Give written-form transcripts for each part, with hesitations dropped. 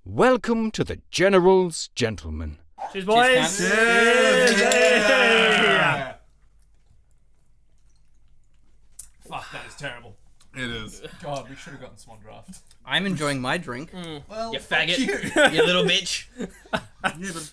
Welcome to the General's Gentlemen. Cheers, boys. Cheers. Yeah. Fuck, that is terrible. It is. God, we should have gotten Swan Draft. I'm enjoying my drink. Well, You faggot. fuck You little bitch. Yeah, but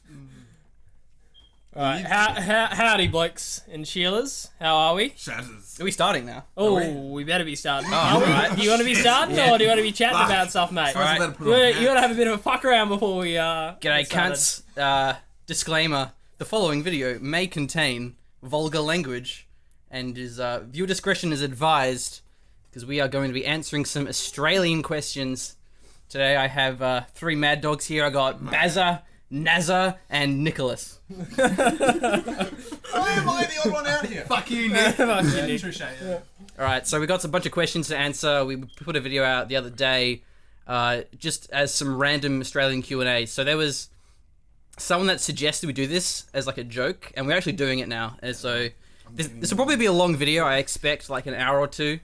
Right, howdy, blokes and Sheilas. How are we? shatters. Are we starting now? Oh, we better be starting. Oh, Are we? alright. Do you want to be starting, or do you want to be chatting Fuck. about stuff, mate? Alright. Alright. You gotta have a bit of a fuck around before we G'day, get started. cunts. Disclaimer. The following video may contain vulgar language and is viewer discretion is advised because we are going to be answering some Australian questions. Today I have three mad dogs here. I got Bazza, Nazza, and Nicholas. Why am I the odd one out here? Fuck you, Nick. Fuck you, Yeah, Nick. touche, yeah. Alright, so we got a bunch of questions to answer. We put a video out the other day just as some random Australian Q&A. So there was someone that suggested we do this as like a joke, and we're actually doing it now. And so this will probably be a long video. I expect like an hour or two.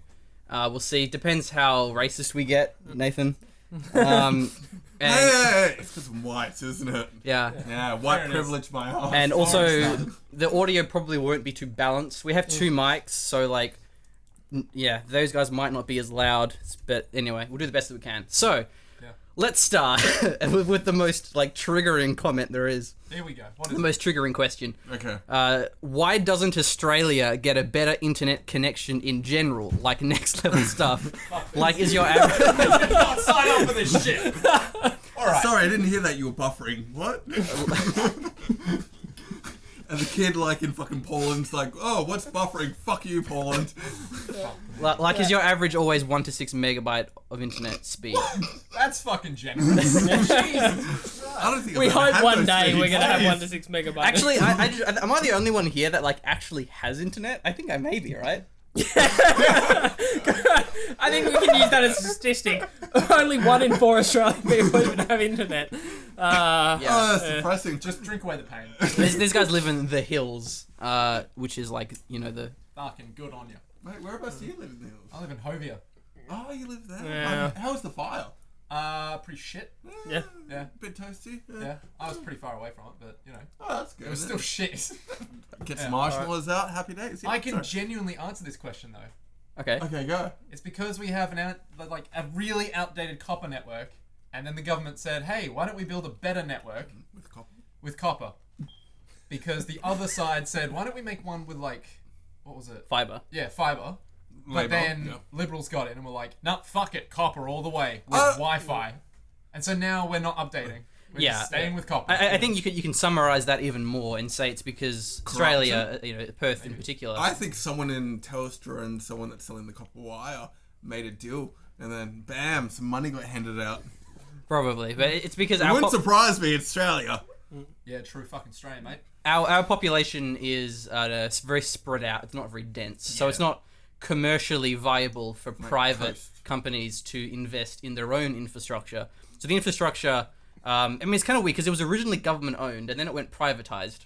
We'll see. Depends how racist we get, Nathan. And Hey, it's because I'm white, isn't it? yeah. Yeah, white There it is. privilege, my ass. And also, the audio probably won't be too balanced. We have two mics, so like, yeah, those guys might not be as loud. But anyway, we'll do the best that we can. So, Yeah. let's start with the most like triggering comment there is. Here we go. What The is it? most triggering question. Okay. Why doesn't Australia get a better internet connection in general, like next level stuff? Like, is your average? Can't sign up for this shit. Alright. Sorry, I didn't hear that you were buffering. What? And the kid, like, in fucking Poland's like, oh, what's buffering? Fuck you, Poland. Like, is your average always 1 to 6 megabyte of internet speed? That's fucking generous. Jesus. I don't think We I've ever hope had one those day speeds. we're gonna have 1 to 6 megabytes. Actually, am I the only one here that like actually has internet? I think I may be, right? I think we can use that as a statistic. Only 1 in 4 Australian people even have internet. Oh, that's depressing. Just drink away the pain. These guys live in the hills, which is like, you know, the... Fucking good on you. Mate, whereabouts do you live in the hills? I live in Hovia. Oh, you live there? Yeah. How was the fire? Pretty shit. Yeah. Yeah. Bit toasty? Yeah. I was pretty far away from it, but, you know. Oh, that's good. It was still shit. Get some Yeah, marshmallows out, happy days. Yeah, I can sorry. genuinely answer this question, though. Okay. Okay, go. It's because we have a really outdated copper network, and then the government said, hey, why don't we build a better network With copper. with copper? Because the other side said, why don't we make one with, like, what was it? Fiber. Yeah, fiber. But Labour, then yeah. liberals got it and were like, nah, fuck it, copper all the way with Wi-Fi. And so now we're not updating. We're Yeah. just staying with copper. I think you can summarize that even more and say it's because Australia, you know, Perth in particular. I think someone in Telstra and someone that's selling the copper wire made a deal, and then bam, some money got handed out. Probably, but it's because It our wouldn't surprise me. It's Australia. Yeah, true fucking Australian, mate. our population is very spread out. It's not very dense, so it's not commercially viable for private coast. companies to invest in their own infrastructure. So the infrastructure, I mean, it's kind of weird because it was originally government owned and then it went privatized.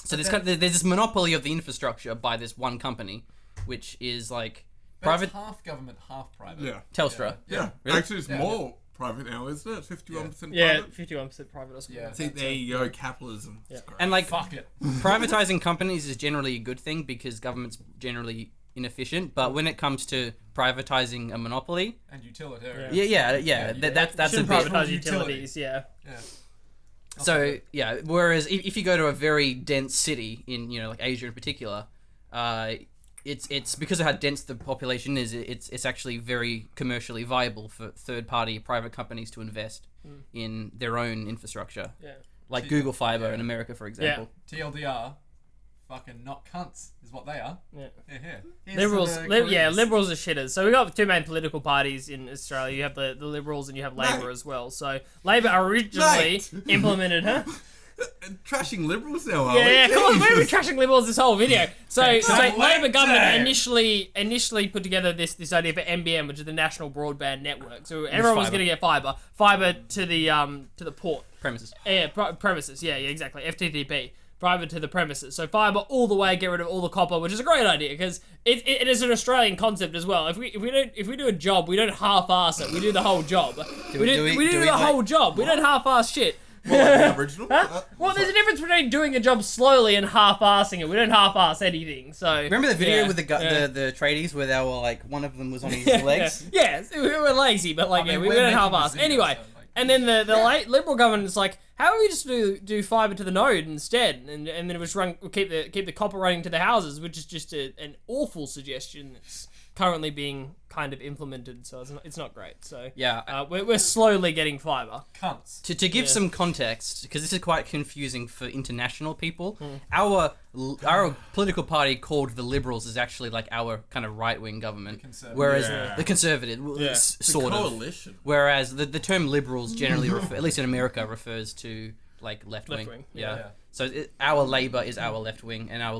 So there's this monopoly of the infrastructure by this one company, which is like But private it's half government, half private. Yeah. Telstra. Yeah. Really? Actually, it's Yeah. more private now, isn't it? 51% Yeah, private. 51% private or something. Yeah. See, there you go, capitalism. Yeah. It's great. And like Fuck it. privatizing companies is generally a good thing because government's generally inefficient. But when it comes to privatizing a monopoly, And utilitarian. yeah, that's a Shouldn't bit. privatise Utility. utilities, yeah. Yeah. So yeah, whereas if you go to a very dense city in like Asia in particular, it's because of how dense the population is. It's actually very commercially viable for third-party private companies to invest in their own infrastructure, Yeah. like Google Fiber in America, for example. TLDR, fucking not cunts is what they are. Yeah. Here's Liberals, the yeah, careers. liberals are shitters. So we got two main political parties in Australia. You have the Liberals and you have Labor Mate. as well. So Labor originally Mate. implemented, huh? Trashing liberals now, are we? Yeah, come on, we've been Jesus. trashing Liberals this whole video. So Damn. Labor government Damn. initially put together this idea for NBN, which is the National Broadband Network. So everyone was fibre. going to get fiber to the port. Premises. Yeah, premises. Yeah, exactly. FTTP. fiber to the premises. So fiber all the way, get rid of all the copper, which is a great idea because it is an Australian concept as well. If we do a job, we don't half-ass it. We do the whole job. We do the whole job. We don't half-ass shit. The original? Well, there's a difference between doing a job slowly and half-assing it. We don't half-ass anything. So Remember the video yeah. with the tradies where they were like, one of them was on his legs? Yeah, we were lazy, but like, I mean, we we're don't making half-ass. this video, Anyway, so, like- and then the late Liberal government is like, how about we just do fibre to the node instead? And then it was keep the copper running to the houses, which is just an awful suggestion that's currently being kind of implemented, so it's not great. So Yeah. we're slowly getting fibre. Cunts. To give some context, because this is quite confusing for international people, our political party called the Liberals is actually like our kind of right-wing government, whereas Yeah. the Conservative, sort of. Coalition. Whereas the term Liberals generally, at least in America, refers to like left-wing. Left-wing, Yeah. yeah. So our Labour is our left-wing, and the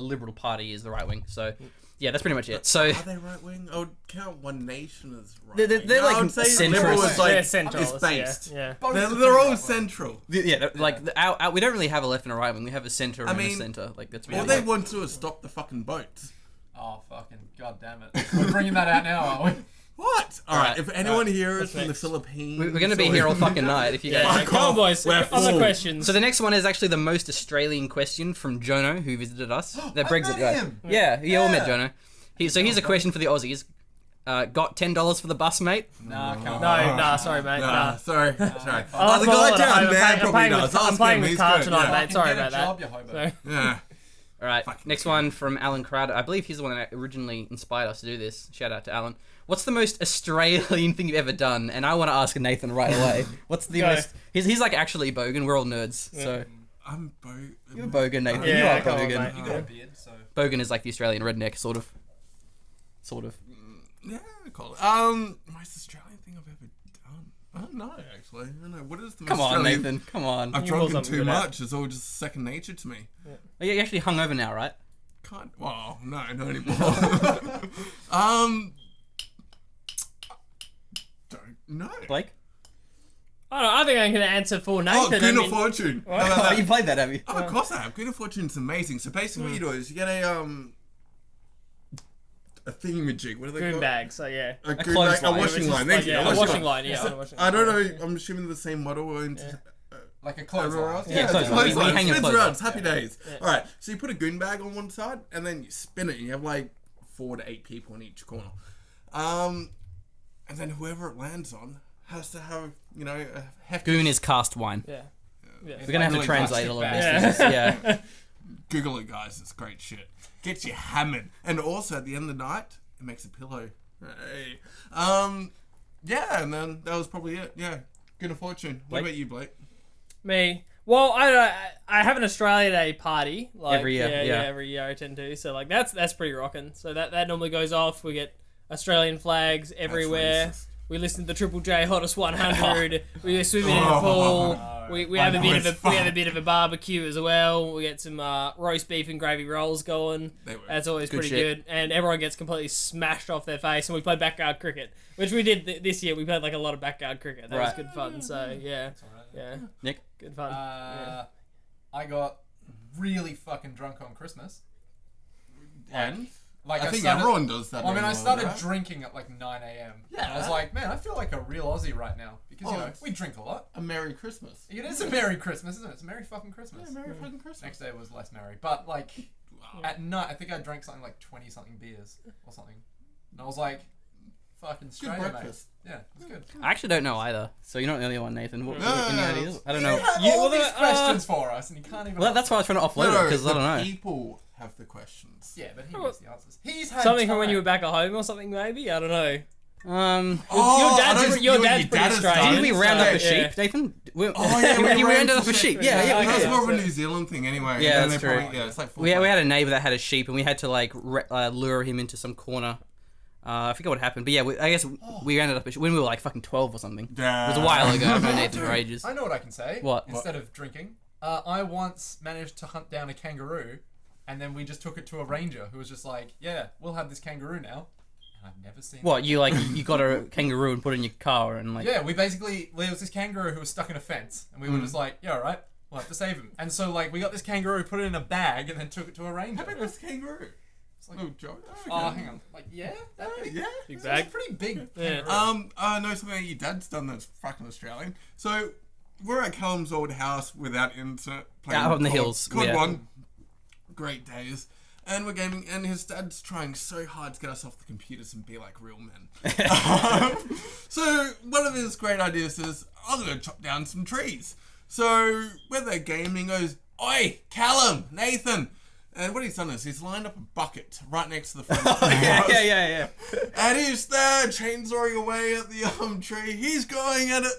Liberal Party is the right-wing. So yeah, that's pretty much it. So Are they right wing? I would count One Nation as right They're wing. like I would say centrist. Liberal is like They're centralist, it's based. Yeah. They're all central. yeah, like our we don't really have a left and a right wing. We have a centre and a mean, centre. Like that's All really they want to is stop the fucking boats. Oh, fucking god damn it. We're bringing that out now, are we? What? Alright, Alright. if anyone here is What's from the next? Philippines... We're going to be here all fucking night if you guys. Yeah, Fuck come on, off. boys. We're Other full. questions. So the next one is actually the most Australian question from Jono, who visited us. That I Brexit met guy. him. Yeah, you all met Yeah. Jono. Here's a question for the Aussies. Got $10 for the bus, mate? Nah, come on. Nah, sorry, mate. Nah, Nah. sorry. Sorry. Oh, the guy down I'm there paying probably with- does. I'm Ask playing him, with he's cards good, tonight, yeah. mate. Sorry Get a about that. job, you hobo. So- Yeah. All right, Fucking next one from Alan Crowder. I believe he's the one that originally inspired us to do this. Shout out to Alan. What's the most Australian thing you've ever done? And I want to ask Nathan right away. What's the Go. most... He's like actually Bogan. We're all nerds. So I'm you're Bogan, Nathan. Yeah, you are come on, Bogan. mate. You got a beard, so. Bogan is like the Australian redneck, sort of. Yeah, call it. Most Australian thing I've ever done. I don't know, actually. I don't know. What is the most Come on, Australian... Nathan. Come on. I've You pull drunken something too good out. much. It's all just second nature to me. You actually hung over now, right? Can't... Well, no, not anymore. Don't know. Blake? I don't know. I think I'm going to answer for Nathan. Oh, Goon of Fortune. How about Oh, that? you played that, have you? Oh, of course I have. Goon of Fortune's amazing. So basically what you do is you get a thingamajig. What do they call Goon it? bag, so yeah. A goon clothesline. bag, a washing line. Thank you. Yeah, a washing line, yeah. on a washing I don't line. know. I'm assuming the same model into Like a everywhere else. clothesline. Yeah, clothesline. clothesline. We hang in Spins clothesline. around. It's happy days. All right. So you put a goon bag on one side and then you spin it. And you have like 4 to 8 people in each corner. And then whoever it lands on has to have, you know, a hefty... Goon is cast wine. Yeah. We're going to have to Really translate all of this. Yeah. This is- yeah. Google it, guys. It's great shit. Gets you hammered. And also, at the end of the night, it makes a pillow. Hey. Yeah, and then that was probably it. Yeah. Good of fortune. What Blake? about you, Blake? Me. Well, I have an Australia Day party like Every year, yeah. every year I tend to. So like that's pretty rocking. So that normally goes off. We get Australian flags everywhere. racist. We listen to the Triple J Hottest 100. We go swimming in the pool. We have a bit of a barbecue as well. We get some roast beef and gravy rolls going. They were That's always good pretty shit. good. And everyone gets completely smashed off their face. And we play backyard cricket, which we did this year. We played like a lot of backyard cricket. That was Right. good fun. So yeah, yeah, Nick? good fun. I got really fucking drunk on Christmas. And? Like I think started- everyone does that. Well, I mean, I anymore, started right? drinking at like 9 a.m. Yeah. And I was like, man, I feel like a real Aussie right now. Because, you Oh, know, it's- we drink a lot. A Merry Christmas. It is a Merry Christmas, isn't it? It's a Merry fucking Christmas. Yeah, Merry fucking Christmas. Next day was less merry. But, like, at night, I think I drank something like 20-something beers or something. And I was like, fucking straight, mate. breakfast. Yeah, it was good. I actually don't know either. So you're not the only one, Nathan. What, No, any no, ideas? I don't know. You have You- all well, these questions for us, and you can't even... Well, that's why I was trying to offload it, because I don't know. People have the questions. Yeah, but he knows the answers. He's had Something from when time. you were back at home or something, maybe? I don't know. Oh, Your dad's pretty Australian. Didn't we round up a Yeah. sheep, Nathan? Oh, yeah, he rounded up a sheep. Yeah, yeah, we That's did. more of a New Zealand thing anyway. Yeah, And that's they true. probably- yeah, it's like We had a neighbour that had a sheep, and we had to like lure him into some corner. I forget what happened, but yeah, I guess we rounded up a sheep when we were like fucking 12 or something. It was a while ago. I've known Nathan for ages. I know what I can say. What? Instead of drinking, I once managed to hunt down a kangaroo, and then we just took it to a ranger who was just like, "Yeah, we'll have this kangaroo now." And I've never seen. What, you got a kangaroo and put it in your car and like... Yeah, we basically there was this kangaroo who was stuck in a fence, and we were just like, "Yeah, all right, We'll have to save him. And so, like, we got this kangaroo, put it in a bag, and then took it to a ranger. How big was the kangaroo? It's like, Oh, Joe. oh, hang on. Like, yeah? That big? Yeah. Big It's bag. a pretty big Yeah. kangaroo. I know something that your dad's done that's fucking Australian. So, we're at Callum's old house without internet. Out on the hills, COD yeah. 1. Great days. And we're gaming, and his dad's trying so hard to get us off the computers and be like real men. So, one of his great ideas is, I'm going to chop down some trees. So, when they're gaming, he goes, Oi, Callum, Nathan. And what he's done is he's lined up a bucket right next to the front of the house. yeah. And he's there, chainsawing away at the tree. He's going at it.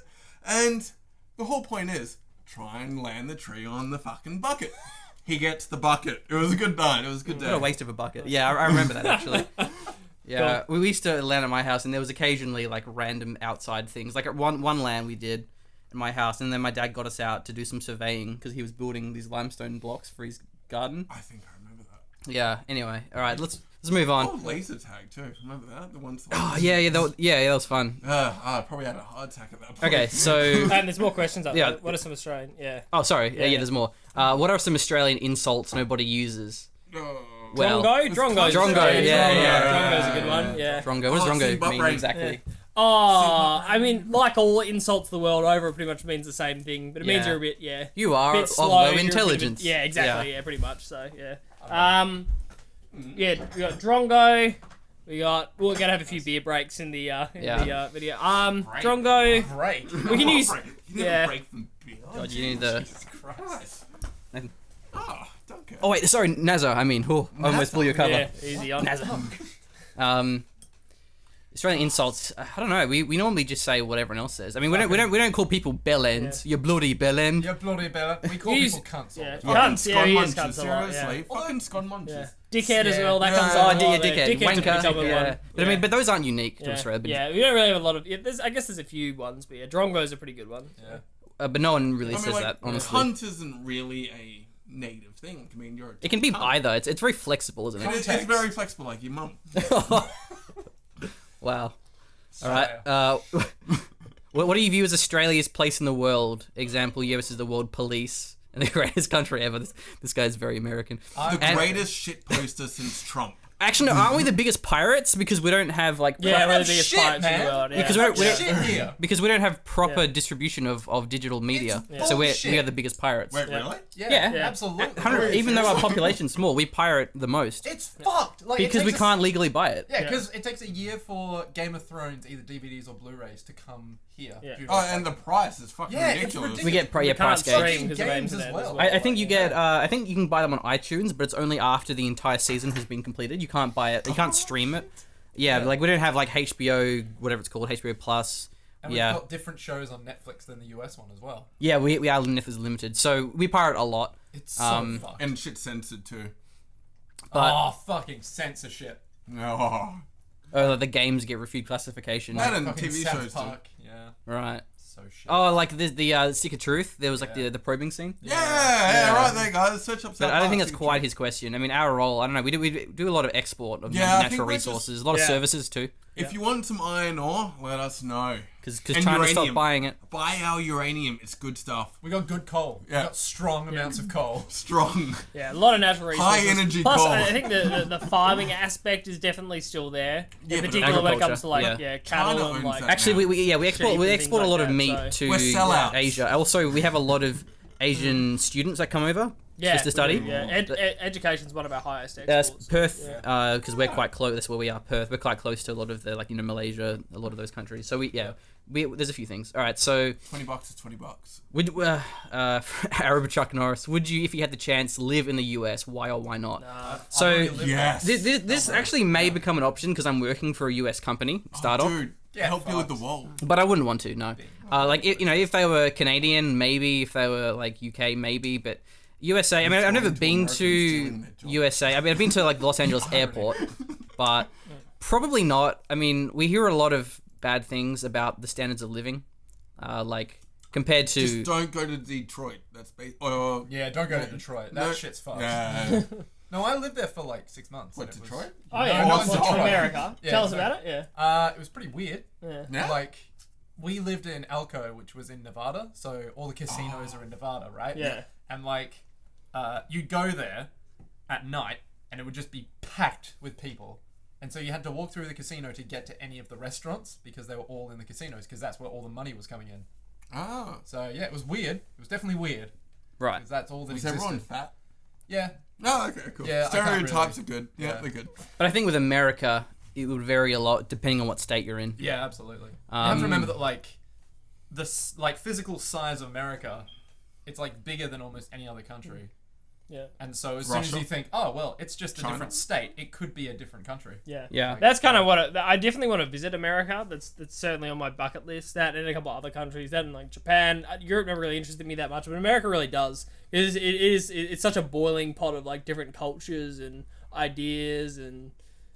And the whole point is, try and land the tree on the fucking bucket. He gets the bucket. It was a good night. It was a good day. What a waste of a bucket. Yeah, I remember that actually. Yeah, we used to land at my house, and there was occasionally like random outside things. Like at one LAN we did at my house, and then my dad got us out to do some surveying because he was building these limestone blocks for his garden. I think I remember that. Yeah. Anyway, all right, let's move on. Oh, laser tag too. Remember that? The ones. Oh yeah, that was fun. I probably had a heart attack at that point. Okay, so And there's more questions up Yeah. there. What are some Australian? Yeah. oh sorry, yeah, Yeah. there's more. What are some Australian insults nobody uses? Oh. Well, Drongo. Drongo, yeah. Drongo's a good one. Yeah. Drongo. What does Oh, see, Drongo butt mean rain. exactly? Oh, I mean, like all insults the world over, it pretty much means the same thing, but it means Yeah. you're a bit, You are bit of slow. low you're a bit intelligence. yeah, exactly. Yeah, pretty much. So yeah. Yeah, we got Drongo. We're gonna have a few beer breaks in the video. Drongo. Great. We can use. You never Yeah. break them. God, you need the. Jesus Christ. Ah, don't care. Oh wait, sorry, Nazza. I mean, I almost blew your cover. Yeah, easy on. Australian insults. I don't know. We normally just say what everyone else says. I mean, we don't call people bellends. You bloody bellend. You're bloody bella. We call Use- people cunts. Yeah, all the time. cunts. Yeah, he is Scon cunts a lot. seriously. Yeah. Fucking scon munches. Yeah. Dickhead as Yeah. well. That comes Yeah. up. Oh, a lot there. dickhead, Dickhead's a pretty wanker. common Yeah. one. But I mean, but those aren't unique to Yeah. Australia. But, Yeah, we don't really have a lot of. Yeah, I guess there's a few ones, but yeah, Drongo's a pretty good one. Yeah. but no one really I mean, says like, that honestly. cunt isn't really a native thing. I mean, you're a It can be cunt. either. It's very flexible, isn't it? It's very flexible, like your mum. Wow. All right. What do you view as Australia's place in the world? Example: US is the world police and the greatest country ever. This guy's very American. The And- greatest shit poster since Trump. Actually, no, aren't we the biggest pirates because we don't have like Yeah, we're the have biggest shit, pirates in the man. world. Yeah. Because we don't- Shit here. because we don't have proper Yeah. distribution of digital media, It's so we bullshit. are the biggest pirates. Wait, Yeah. really? Yeah, Yeah. absolutely. Even though our population's small, we pirate the most It's fucked. Like, it because we takes can't legally buy it. Yeah, because it takes a year for Game of Thrones, either DVDs or Blu-rays, to come here. Yeah. due to, Oh, like, and the price is fucking Yeah, it's ridiculous. We get We price can't gauge. stream because of Games internet as well. I think you get. Yeah. I think you can buy them on iTunes, but it's only after the entire season has been completed. You can't buy it. You can't stream it. Yeah, like we don't have like HBO, whatever it's called, HBO Plus. And we've Yeah, got different shows on Netflix than the US one as well. yeah, we are limited, so we pirate a lot. It's so fucked. And shit censored too. But oh, fucking censorship. Oh. the games get refused classification. That and Fucking TV South shows too. Park. Yeah, Right. so shit. Oh, like the Stick of Truth. There was like Yeah. the probing scene. Yeah, right there, guys. Search up. But I don't think that's quite his question. I mean, our role, I don't know, we do a lot of export of Yeah, I think natural we're just- resources, a lot of Yeah. services too, If you want some iron ore, let us know. because And China stopped uranium. buying it. Buy our uranium. It's good stuff. We got good coal. Yeah. We got strong amounts of coal. Strong. Yeah, a lot of natural resources. High energy Plus, coal. I think the farming aspect is definitely still there. Yeah, In but particular when it comes to like agriculture, cattle China and owns like. that. Actually, we export Sheep we and export a things lot like of that, meat so- to We're sellouts. Asia. Also, we have a lot of Asian students that come over just to study. Yeah, education's one of our highest That's exports. Perth, because we're quite close. That's where we are, Perth. We're quite close to a lot of the Malaysia, a lot of those countries. So there's a few things. All right, so $20 is $20. would Arab Chuck Norris, would you, if you had the chance, live in the US? Why or why not? So I've already lived Yes. this actually may become an option because I'm working for a US company. Start off. Dude, Yeah, help you with the fucked. wall. But I wouldn't want to, no. Like, if they were Canadian, maybe. If they were, like, UK, maybe. But USA, I mean, I've never been Americans to stealing their job. USA. I mean, I've been to, like, Los Angeles airport. But probably not. I mean, we hear a lot of bad things about the standards of living. Like, compared to... Just don't go to Detroit. That's Yeah, don't go to Detroit. That No. shit's fucked. Yeah. No, I lived there for like 6 months. What, and it was- Detroit? Oh yeah, No, not Detroit. America. Yeah, Tell us Detroit. about it. Yeah. It was pretty weird. Yeah. Yeah. Like, we lived in Elko, which was in Nevada, so all the casinos are in Nevada, right? Yeah. And like, you'd go there at night, and it would just be packed with people. And so you had to walk through the casino to get to any of the restaurants because they were all in the casinos because that's where all the money was coming in. Oh. So yeah, it was weird. It was definitely weird Right. because that's all that Was existed. everyone fat? Yeah. Oh, okay, cool. Yeah, I can't Stereotypes really- are good. Yeah, Yeah. they're good. But I think with America, it would vary a lot depending on what state you're in. Yeah, absolutely. You have to remember that like physical size of America, it's like bigger than almost any other country. Yeah. And so as soon as Russia? you think, oh well, it's just a China? different state, it could be a different country. Yeah. Yeah. That's kind of what I definitely want to visit America. That's certainly on my bucket list. That and a couple of other countries. That and like Japan. Europe never really interested me that much, but America really does. It's such a boiling pot of like different cultures and ideas and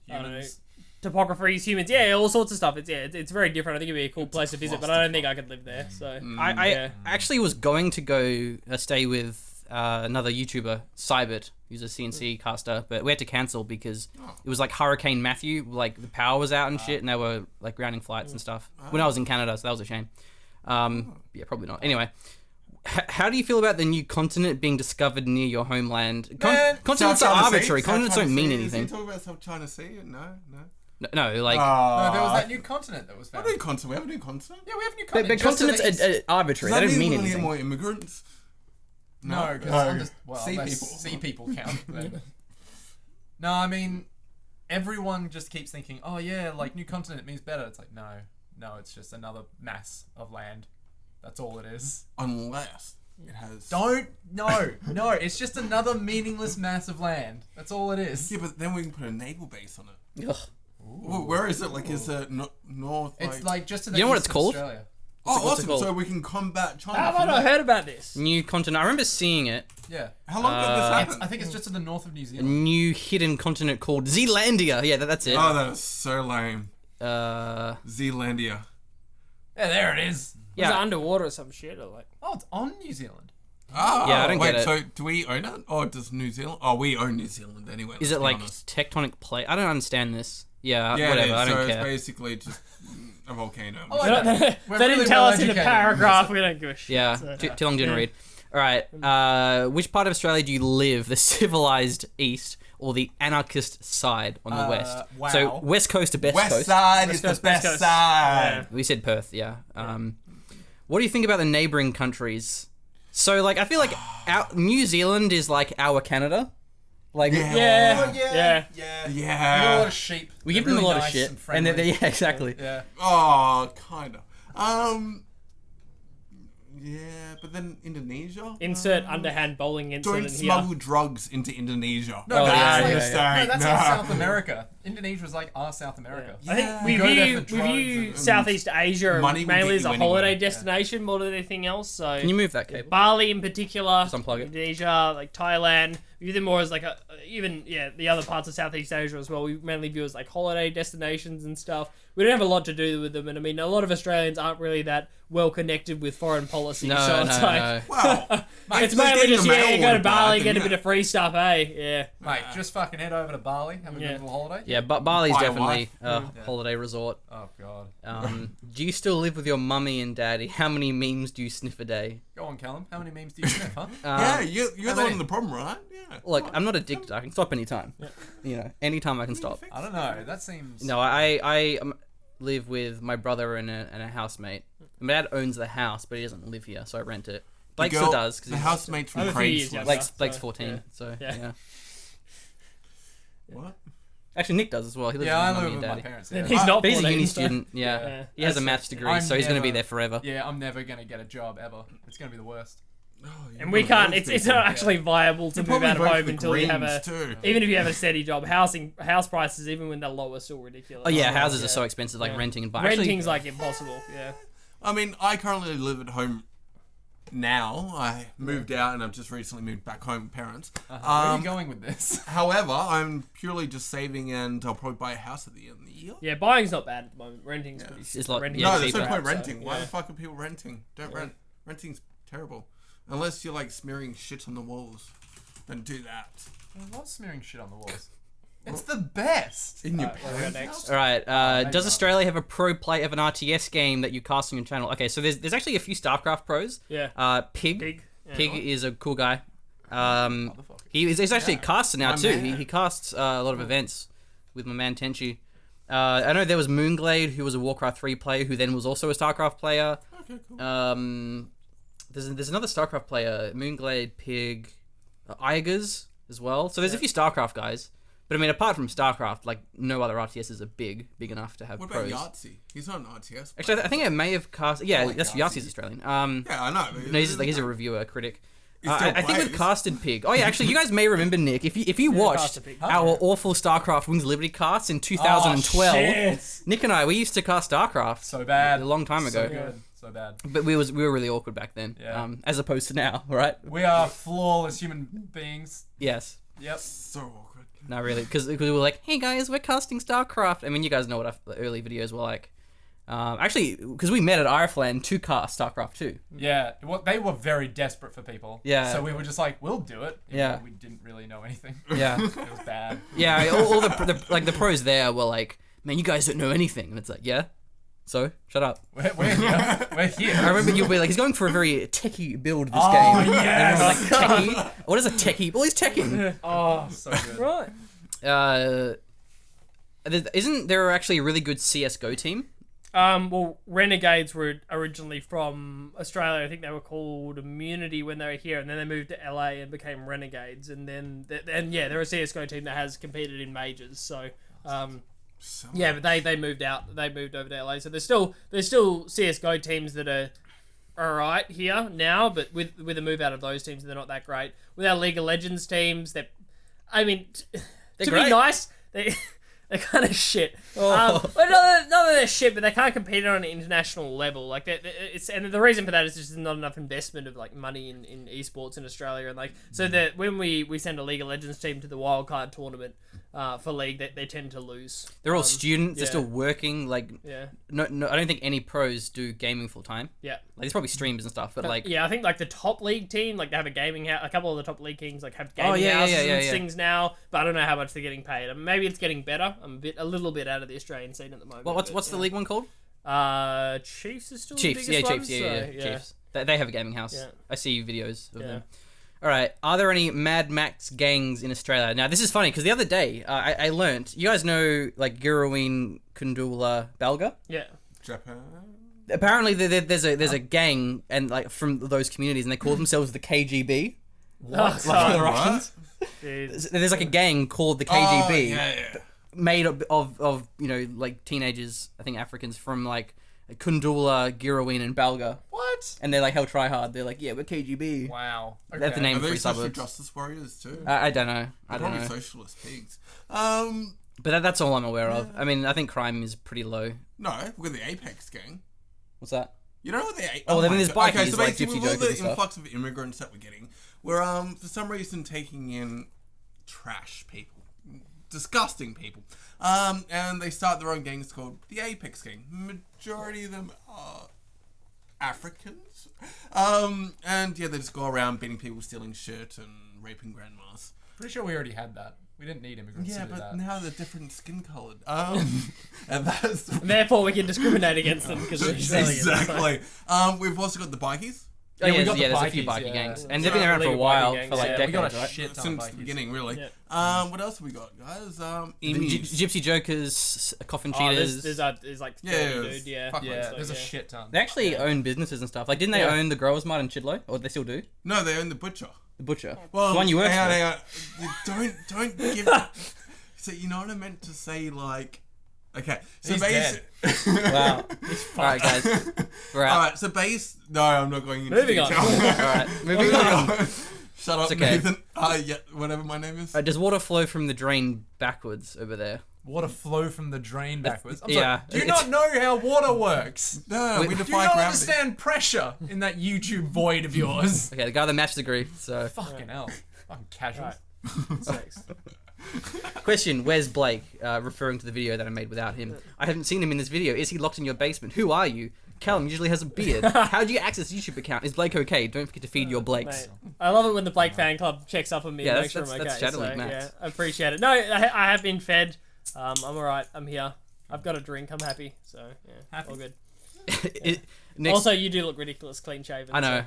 I don't know, Humans. topographies, humans. Yeah, all sorts of stuff. It's very different. I think it'd be a cool place to visit, but I don't think I could live there. So I actually was going to go stay with another YouTuber, Cybert, who's a CNC caster, but we had to cancel because it was like Hurricane Matthew, like the power was out and shit, and they were like grounding flights and stuff. When I was in Canada, so that was a shame. Yeah, probably not. Anyway, how do you feel about the new continent being discovered near your homeland? Continents are arbitrary. Continents don't mean anything. Is he talking about South China Sea? No. No, like... No, there was that new continent that was found. What new continent? We have a new continent? Yeah, we have a new but continent. just to the continents east. are arbitrary. Does They that don't mean we're gonna get anything. more immigrants? No, because Sea people. sea people count. Then. No, I mean, everyone just keeps thinking, oh yeah, like new continent means better. It's like, no, it's just another mass of land. That's all it is. Unless it has... No, it's just another meaningless mass of land. That's all it is. Yeah, but then we can put a naval base on it. Ugh. Well, where is it? Like, is it north? It's like just to the You know what east it's of called? Australia. Oh, what's it awesome! called? So we can combat China. how have I from not there. heard about this? New continent. I remember seeing it. Yeah. How long did this I happen? think it's just to the north of New A Zealand. new hidden continent called Zealandia. Yeah, that's it. Oh, that is so lame. Zealandia. Yeah, there it is. Was it Yeah. underwater or some shit or like? Oh, it's on New Zealand. Oh, Yeah, I don't wait, get it. so do we own it? Or does New Zealand? Oh, we own New Zealand anyway. Is let's it be like honest. tectonic plate? I don't understand this. Yeah, Yeah, whatever. it is. I So don't it's care. basically just a volcano. Oh, They I know. don't- We're they really didn't tell us in the well-educated. paragraph. We don't give a shit. Yeah, so- too long didn't read. All right. Which part of Australia do you live? The civilized east or the anarchist side on the west? wow. So west coast to best West coast. side West is the Coast, best West Coast. side. We said Perth. Yeah. What do you think about the neighboring countries? So like, I feel like New Zealand is like our Canada. Like Yeah. Yeah. Yeah. Yeah. We got a lot of sheep. we give They're them a really lot nice of shit, and and then friendly. yeah, exactly. Yeah. Oh, kind of. Yeah, but then Indonesia? Insert underhand bowling Don't incident here. smuggle drugs into Indonesia. No, Oh, that's yeah, like, yeah, yeah. no, that's Nah. like South America. Indonesia's like our South America. I think Yeah. we Go there view for drugs and Southeast Asia money will mainly get as a you holiday anywhere. destination more than anything else. So Can you move that cable? Bali in particular, Just unplug it. Indonesia, like Thailand, we view them more as like the other parts of Southeast Asia as well. We mainly view as like holiday destinations and stuff. We don't have a lot to do with them, and I mean a lot of Australians aren't really that well connected with foreign policy. No, so no, it's no. like Wow. it's If mainly getting just the mail go to order Bali, back, get a then bit of free stuff, yeah. Mate, just fucking head over to Bali, have a Yeah. good little holiday. Yeah, but Bali's Buy a definitely a Yeah. holiday resort. Oh god. Do you still live with your mummy and daddy? How many memes do you sniff a day? Go on, Callum. How many memes do you sniff, huh? Yeah, you're how the one many? in the problem, right? Yeah. Look, I'm not addicted. I can stop anytime. You know, anytime I can stop. I don't know. That seems. No, I live with my brother and a housemate. My dad owns the house, but he doesn't live here, so I rent it. Blake still does The because housemates from I'm a few years Craigslist. younger. Blake's So, 14. yeah. So Yeah. yeah. What? Actually, Nick does as well. He lives Yeah, I with his live mummy with and my daddy. parents. And Yeah. he's not But he's a 14, uni so- student. Yeah, Yeah. he has a That's- maths degree, I'm so he's going to be never- there forever. Yeah, I'm never gonna get a job ever. It's gonna be the worst. Oh, you're And we one of can't. those It's people. not actually viable to You'd move probably out of vote for home the until you have Greens, a. too. Even if you have a steady job, house prices, even when they're low, are still ridiculous. Oh yeah, houses Yeah. are so expensive, like Yeah. renting and buying. Renting's like impossible. Yeah. I mean, I currently live at home now. I moved out and I've just recently moved back home with parents. Where are you going with this? However, I'm purely just saving and I'll probably buy a house at the end of the year. Yeah, buying's not bad at the moment. Renting's pretty. It's like- renting's yeah, No, pretty there's no cheaper. point crap, renting. so, Why yeah. the fuck are people renting? Don't rent. Renting's terrible. Unless you're like smearing shit on the walls. Don't do that. I love smearing shit on the walls. It's the best. In your What do we got parents' next? house? All right. maybe Does not. Australia have a pro play of an RTS game that you cast on your channel? Okay, so there's actually a few StarCraft pros. Yeah. Pig. Pig. Yeah. Pig is a cool guy. Motherfucker. He's actually a caster now My too. man. He casts a lot of events with my man Tenchi. I know there was Moonglade, who was a Warcraft 3 player, who then was also a StarCraft player. Okay, cool. There's another StarCraft player, Moonglade, Pig, Igers as well. So there's a few StarCraft guys. But I mean, apart from StarCraft, like no other RTSs are big enough to have What about pros. Yahtzee? He's not an RTS. Actually, I think I may have cast. Yeah, like that's Yahtzee. Yahtzee's Australian. Yeah, I know. No, he's a reviewer, critic. He still I think we've plays. casted Pig. Oh yeah, actually, you guys may remember Nick. If you watched casted Pig. our awful StarCraft Wings of Liberty casts in 2012, shit. Nick and I we used to cast StarCraft So bad. a long time ago. So good. So bad. But we were really awkward back then, Yeah. as opposed to now, right? We are flawless human beings. Yes. Yep. So awkward. Not really, because we were like, hey guys, we're casting StarCraft. I mean, you guys know what our early videos were like. Actually, because we met at IRFLAN to cast StarCraft 2. Yeah. They were very desperate for people. Yeah. So we were just like, we'll do it. even Yeah. though We didn't really know anything. Yeah. It was bad. Yeah, all the pros there were like, man, you guys don't know anything. And it's like, yeah, so shut up. We're here. We're here. I remember you'll be like, he's going for a very techie build this Oh, game. yes. And everyone's like, techie? What is a techie? Well, he's teching. Oh, so good. Right. Isn't there actually a really good CSGO team? Well, Renegades were originally from Australia. I think they were called Immunity when they were here, and then they moved to LA and became Renegades. And then, they're a CS:GO team that has competed in majors. So, yeah, but they moved out. They moved over to LA. So there's still CS:GO teams that are alright here now, but with the move out of those teams, they're not that great. With our League of Legends teams, to great. be nice, they're kind of shit. Oh. But not that they're shit, but they can't compete on an international level. Like and the reason for that is just not enough investment of like money in esports in Australia. And like so that when we send a League of Legends team to the wildcard tournament for League, they tend to lose. They're all students. They're yeah. still working. Like, Yeah, no, I don't think any pros do gaming full time. yeah. Like, there's probably streamers and stuff, but like, Yeah, I think like the top league team, like they have a gaming house. A couple of the top league kings like have gaming yeah, houses yeah, and yeah. things now, but I don't know how much they're getting paid. Maybe it's getting better. I'm a little bit out of the Australian scene at the moment. what's but, the yeah. league one called? Chiefs is still Chiefs. the Yeah, biggest Chiefs. one, Yeah, so, yeah. Chiefs. They have a gaming house. Yeah. I see videos of Yeah. them. All right. Are there any Mad Max gangs in Australia? Now, this is funny because the other day I learnt. You guys know like Giraween, Kundula, Balga? Yeah. Japan. Apparently, there's a gang and like from those communities, and they call themselves the KGB. What? Like the Russians. Dude. There's like a gang called the Oh, KGB, yeah. made of like teenagers, I think Africans from like Kundula, Giraween, and Balga, What? and they're like hell try hard. They're like, yeah, we're KGB. Wow. Okay. That's the name Are of three they social suburbs. justice warriors too? I don't know. I don't Probably know. socialist pigs. But that's all I'm aware of. I mean, I think crime is pretty low. No, we're the Apex gang. What's that? You know what the Oh, then my there's God. bikies, Okay, so like basically, gypsy with all jokers and the stuff. influx of immigrants that we're getting, we're for some reason taking in trash people, disgusting people, and they start their own gangs called the Apex Gang. Majority of them are Africans, and yeah, they just go around beating people, stealing shit, and raping grandmas. Pretty sure we already had that. We didn't need immigrants Yeah, to do but that. now they're different skin colored. And that's Therefore, we can discriminate against them because we're Australians. exactly. We've also got the bikies. Oh, Yeah, we yeah, got the there's a few bikies, bikie yeah. gangs, and So they've been around for a illegal while, bikie for like gangs, yeah, decades, we got a right? shit ton Since of the bikies. beginning, really. Yeah. What else have we got, guys? The Emus. gypsy jokers, coffin Oh, cheaters. there's like 30, Yeah, dude. Yeah. fuck Yeah, So, there's a yeah. shit ton. They actually own businesses and stuff. Like, didn't they Yeah. own the Growers Mart in Chidlow, or they still do? No, they own the butcher. The butcher, Well, the one you work for. hang on. You don't give. So you know what I meant to say? Like, okay. So He's dead. Wow. All right, guys, we're All out. right. So base. No, I'm not going into Moving on. detail. All right, moving on. Shut up, It's okay. Nathan. Yeah, whatever my name is. Does water flow from the drain backwards over there? Water flow from the drain backwards. I'm yeah, sorry, do you it's- not know how water works? No, we Do you Do you defy not gravity. understand pressure in that YouTube void of yours? Okay, the guy with the maths degree. So, Fucking hell. Fucking casual. Right. Sex. question: where's Blake? Referring to the video that I made without him. I haven't seen him in this video. Is he locked in your basement? Who are you? Callum usually has a beard. How do you access his YouTube account? Is Blake okay? Don't forget to feed your Blakes. Mate, I love it when the Blake fan club checks up on me Yeah, and makes sure that's I'm okay. Shadowlink So, Max. yeah, I appreciate it. No, I have been fed. I'm alright. I'm here. I've got a drink. I'm happy. So, yeah, Happy. all good. Next, Also, you do look ridiculous clean shaven. I know.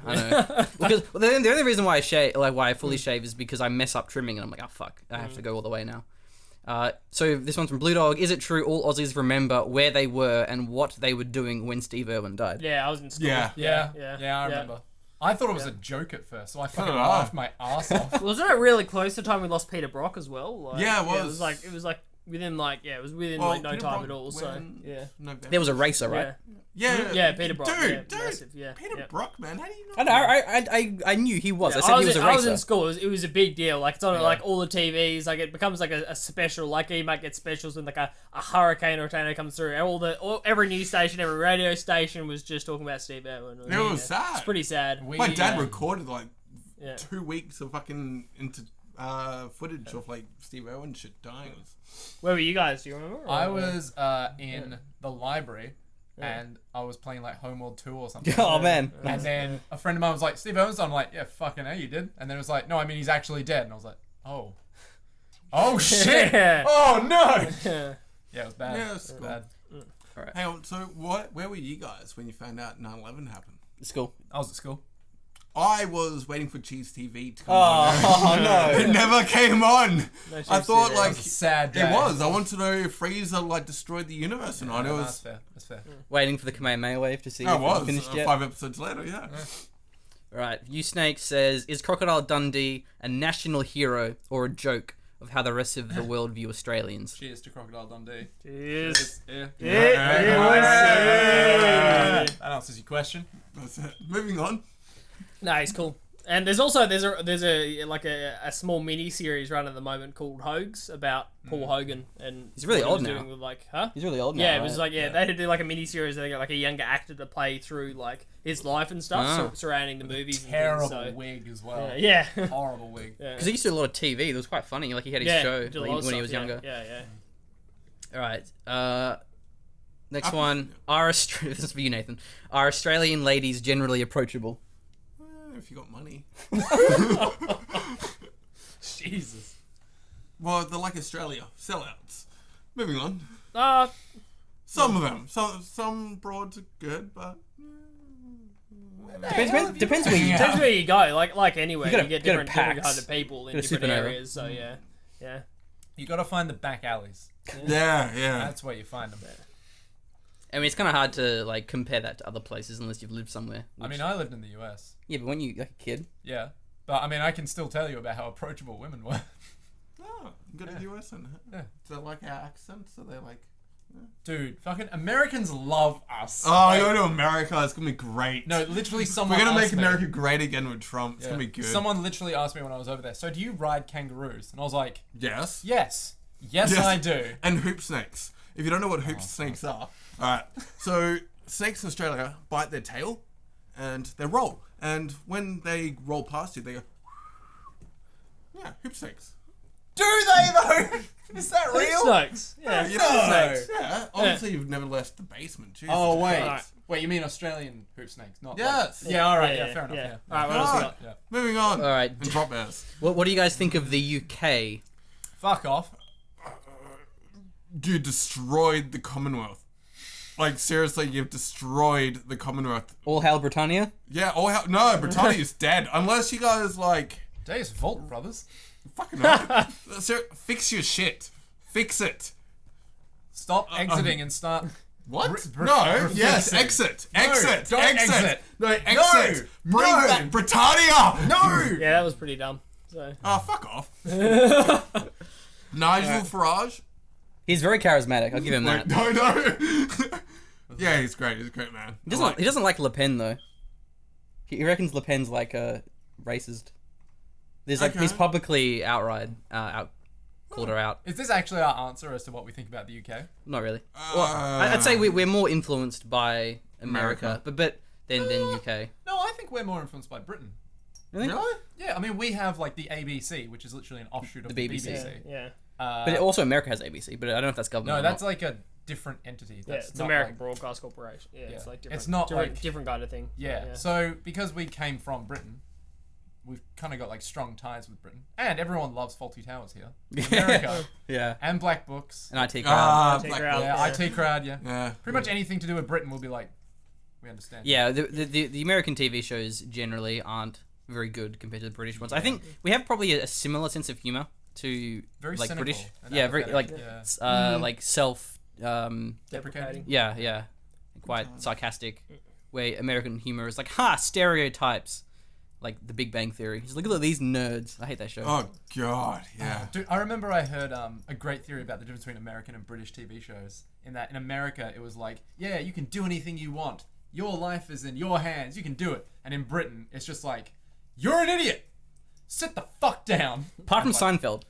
Because the only reason why I shave, like why I fully shave, is because I mess up trimming, and I'm like, oh fuck, I have to go all the way now. So this one's from Blue Dog. Is it true all Aussies remember where they were and what they were doing when Steve Irwin died? Yeah, I was in school. Yeah. Yeah, I remember. I thought it was a joke at first, so I fucking did I. laughed my ass off. Wasn't it really close to the time we lost Peter Brock as well? Like, Yeah, it It was. was like within no Well, time Peter at Brock all. So when- yeah. November. There was a racer, right? Yeah, Peter Brock. Dude, yeah, massive, yeah. Peter yeah. Brock, man. How do you I know? know. I knew he was. Yeah, I said he was a racer. I was in school. It was a big deal. Like it's on like all the TVs. Like it becomes like a special. Like you might get specials when like a hurricane or a tornado comes through. And every news station, every radio station was just talking about Steve Irwin. It was sad. It's pretty sad. My dad recorded like Yeah. 2 weeks of fucking footage of like Steve Irwin shit dying. Where were you guys? Do you remember? Or- I was in the library, and I was playing like Homeworld 2 or something. Oh man. And then a friend of mine was like, Steve Irwin's on. I'm like, yeah, fucking hell, you did. And then it was like, no, I mean, he's actually dead. And I was like, oh. Oh, shit. Yeah. Oh, no. Yeah. Yeah, it was bad. Yeah, it was cool. bad. Hang on, so where were you guys when you found out 9/11 happened? School. I was at school. I was waiting for Cheese TV to come on. Oh no. It never came on. No, I thought seriously. like It was a sad day. it was. I wanted to know if Freezer like destroyed the universe or not. It That's was. fair. That's fair. Waiting for the Kamehameha wave to see I if it was. finished yet. 5 episodes later, yeah. Right. You Snake says, is Crocodile Dundee a national hero or a joke of how the rest of the world view Australians? Cheers to Crocodile Dundee. Cheers. Yeah. Yeah. That answers your question. That's it. Moving on. No, he's cool. And there's also there's a like a small mini series run at the moment called Hoax about Paul Hogan and He's really what he old was now. doing with like huh. He's really old now. Yeah, it was right? like they had to do like a mini series. They got like a younger actor to play through like his life and stuff surrounding the movies. Terrible and things, wig as well. so, yeah. Horrible wig. Yeah. Because he used to do a lot of TV. It was quite funny. Like he had his Yeah, show did a when, lot of when he stuff, was yeah, younger. Yeah. All right. Next one. This is for you, Nathan. Are Australian ladies generally approachable? If you got money. Jesus. Well, they're like Australia. Sellouts. Moving on. Some of them. Some broads are good, but... Depends where you Depends where you go. Like anywhere, You you, gotta- get gotta different pack. kind of people in Gotta different supernova. areas. So yeah. You got to find the back alleys. Yeah. That's where you find them. I mean, it's kind of hard to like compare that to other places unless you've lived somewhere. I mean, I lived in the US. Yeah, but when you like a kid, Yeah. But I mean, I can still tell you about how approachable women were. Oh, good at US and Yeah. do they like our accents? Are they like... Dude, fucking Americans love us. Oh, Like, go to America. It's gonna be great. no, literally someone We're gonna make asked me- America great again with Trump. It's Yeah. gonna be good. Someone literally asked me when I was over there, so do you ride kangaroos? And I was like, Yes. yes. Yes, I do. And hoop snakes. If you don't know what hoop snakes are, alright. So snakes in Australia bite their tail and they roll. And when they roll past you, they go. Yeah, hoop snakes. Do they though? Is that real? Snakes. Yeah. You No. know snakes. Yeah. Obviously, you've never left the basement. Jesus Oh wait, Christ. wait. You mean Australian hoop snakes, not? Yes. Like, yeah. All right. Yeah, Yeah. Fair enough. Yeah. Alright, what else we Alright. got? Yeah. Moving on. all right. And drop bears. What do you guys think of the UK? Fuck off. You destroyed the Commonwealth. Like seriously, you've destroyed the Commonwealth. All hail Britannia. Yeah. No, Britannia's dead. Unless you guys like. Days Vault Brothers. Fucking hell. Fix your shit. Fix it. Stop exiting and start. What? Br- No. br- Yes. fix it. Exit. No, Exit. don't exit. No. Exit. No, Bring no. back Britannia. No. Yeah, that was pretty dumb. So. Oh, fuck off. Nigel Farage. He's very charismatic. I'll give him that. No. Yeah, he's great. He's a great man. He doesn't like Le Pen though. He reckons Le Pen's like racist. There's like Okay. he's publicly called her out. Is this actually our answer as to what we think about the UK? Not really. Well, I'd say we're more influenced by America, America. but than UK. No, I think we're more influenced by Britain. Really? Really? Yeah, I mean we have like the ABC, which is literally an offshoot of The the BBC. BBC. Yeah. But also America has ABC, but I don't know if that's government. No, or that's not. like a different entity. Yeah, That's it's not American like- Broadcast Corporation. Yeah, it's Yeah. like different. It's not different, like- different kind of thing. Yeah. So because we came from Britain, we've kind of got like strong ties with Britain, and everyone loves Faulty Towers here. In America Yeah. and Black Books. An IT crowd. IT Black crowd. Book. Yeah, IT crowd. Yeah. Yeah. Pretty much anything to do with Britain will be like, we understand. Yeah, the American TV shows generally aren't very good compared to the British ones. I think we have probably a similar sense of humor to Very like cynical British. and Yeah, very like apathetic, like self. Deprecating. Yeah, quite sarcastic. Where American humor is like, ha, stereotypes, like The Big Bang Theory. Just look at these nerds. I hate that show. Oh God, yeah. Dude, I remember I heard a great theory about the difference between American and British TV shows. In that, in America, it was like, yeah, you can do anything you want. Your life is in your hands. You can do it. And in Britain, it's just like, you're an idiot. Sit the fuck down. Apart from Like- Seinfeld.